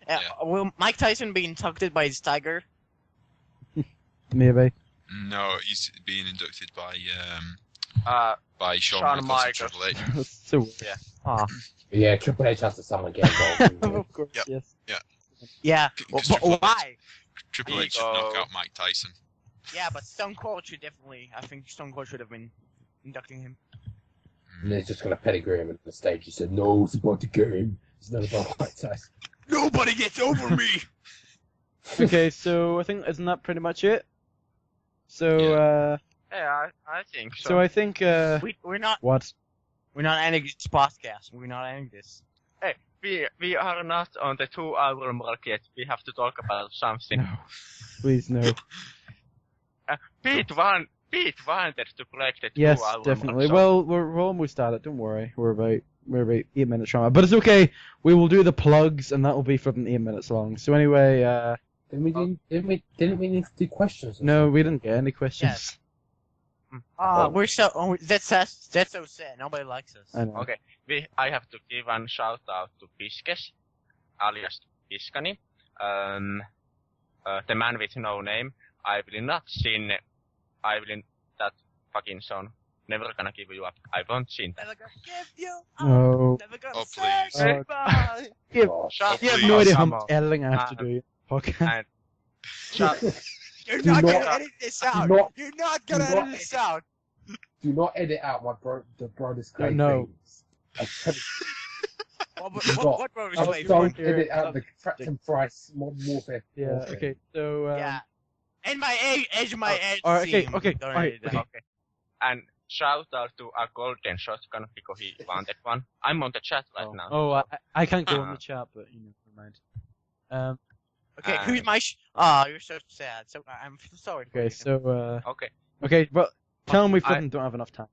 Yeah. Will Mike Tyson be inducted by his tiger? Maybe. No, he's being inducted by Shawn Shawn Michaels and Michaels. Triple H. That's so weird. Yeah. Ah. Yeah, Triple H has to someone get involved. Of course. Yep. Yes. Yeah. Because But Triple H- why? Triple H should knock Ego. out Mike Tyson. Yeah, but Stone Cold should definitely. I think Stone Cold should have been inducting him. And they're just going to pedigree him at the stage. He said, "No, it's about the game. It's not about Mike Tyson." Nobody gets over me. Okay, so I think isn't that pretty much it? So Yeah, I think so. so I think We're not what? ending this podcast. We're not ending this. We are not on the 2-hour mark yet. We have to talk about something. No. Please no. Pete won Pete wanted to break the Yes, 2 hour definitely. mark, so- Well, we're almost at it. Don't worry. We're about 8 minutes from it, but it's okay. We will do the plugs, and that will be from 8 minutes long. So anyway, Didn't we need to do questions? Or no, something? we didn't get any questions. We're so that's so sad. Nobody likes us. I know. Okay, I have to give a shout out to Piskes, alias Piskani. The man with no name. I will not sin. I will that fucking song. Never gonna give you up. I won't sin. Never gonna give you No. Never gonna Oh, say please. goodbye. Oh, Shut You have please. no idea how come much on. editing I have to do. Podcast. And shut. You're Do not not- gonna edit this out. not- You're not gonna do not edit this out. Do not edit out the Brodus Clay No. things. I tell you, What Brodus Clay? don't here. edit out the Captain Price Modern Warfare. Yeah. Okay. So. Yeah. And my edge, alright, okay, seam. okay, Don't alright, edit that. okay. Okay. And shout out to a golden shotgun because he wanted one. I'm on the chat right now. Oh, I can't go in the chat, but you know, never mind. Okay, Uh, who's my you're so sad. So I'm sorry. for Okay. you. So. Okay. Okay, but tell them we I- flipping don't have enough time.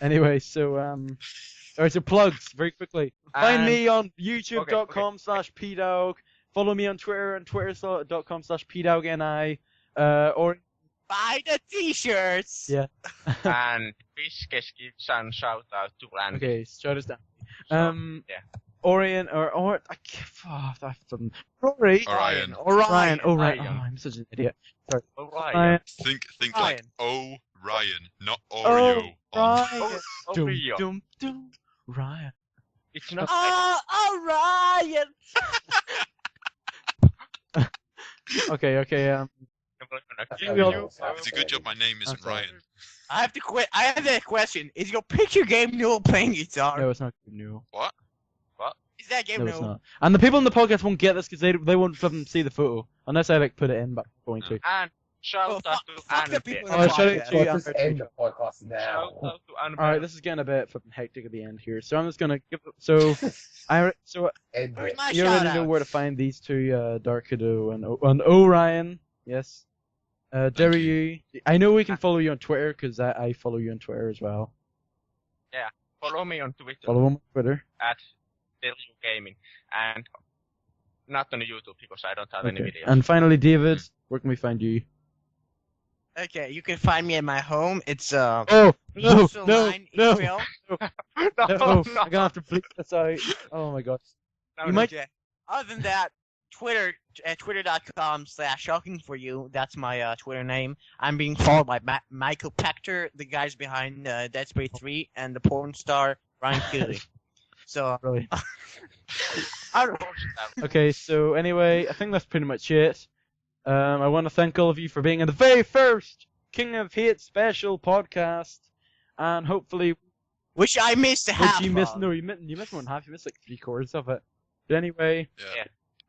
Anyway, so alright, so plugs very quickly. Find And- me on YouTube.com/Pdaaaawg. Follow me on Twitter and Twitter.com/Pdaaaawgni. Or Buy the t-shirts. Yeah. And Piskes gives a shout out to Randy. okay, shut us down. So, yeah. Orion or I can't. Rory. Orion. Orion. Oh right. Orion. Oh, I'm such an idiot. Sorry. Orion. Orion. Think Ryan. like O Ryan, not Oh, Oreo. Ryan. Dum, Oreo. dum, dum. Ryan. It's not Orion. Okay. kill we all- you. It's a good job my name isn't Okay. Ryan. I have to quit. I have a question. Is your picture game Newell playing guitar? No, it's not new. What? Is that game No, it's Newell? not. And the people in the podcast won't get this because they won't flipping see the photo unless I like put it in, but I'm going to. And shout Oh, out fuck to the Andy. people in Oh, the shout out podcast. to Well, you. just end the podcast Shout now. out to Andy. All right, this is getting a bit flipping hectic at the end here, so I'm just gonna give. So, End Where's it. my you already know shout-out? where to find these two, DarkHadou and Orion. Yes. Deryu. I know we can follow you on Twitter because I follow you on Twitter as well. Follow me on Twitter Follow him on Twitter. at Deryu Gaming. And not on YouTube because I don't have any Okay. videos. And finally, David, where can we find you? Okay, you can find me at my home. It's Oh no, Russell no, 9 no, email. no! I'm gonna have to bleep this out. Oh my god. No, You no. might- Okay. Other than that, Twitter at twitter.com/shockingforyou. That's my Twitter name. I'm being followed by Michael Pector, the guys behind Dead Space 3, and the porn star Ryan Keeley. So Really. I don't Okay, so anyway, I think that's pretty much it. I want to thank all of you for being in the very first King of Hate special podcast, and hopefully, which I missed a which half. you missed. of. No, you missed more than half. You missed like 3/4 of it. But anyway,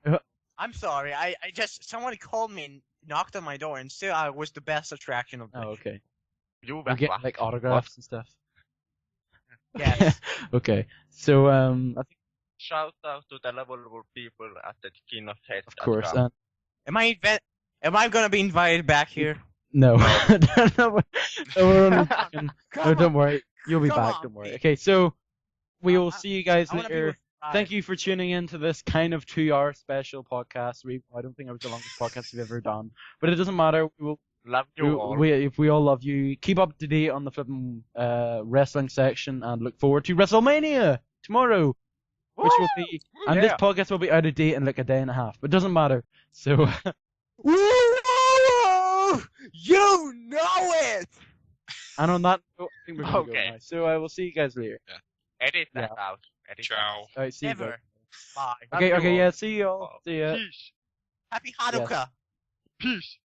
Yeah. I'm sorry. I just someone called me and knocked on my door, and still I was the best attraction of the oh okay. You You were get like autographs and stuff. Yes. Okay, so I think Shout out to the lovable people at the King of Hate. of course. Am I gonna be invited back here? No, no, we're only joking. Come No, on. don't worry. You'll be Come back. on, Don't worry. Pete. Okay, so we will I- see you guys I wanna be later. with Ryan. Thank you for tuning in to this kind of 2-hour special podcast. I don't think it was the longest podcast we've ever done, but it doesn't matter. We will. Love you all. If we all love you, keep up to date on the flipping wrestling section, and look forward to Wrestlemania tomorrow, which will be. And this Yeah. podcast will be out of date in like a day and a half, but it doesn't matter. So. Woo! You know it. And on that note, I think we're gonna Okay. go now. So I will see you guys later. Edit that Yeah. out. Edit Ciao. Alright, see you Never. guys. Bye. Love you Okay, all. yeah, see you all. Oh, See ya. Peace. Happy Hanukkah. Peace.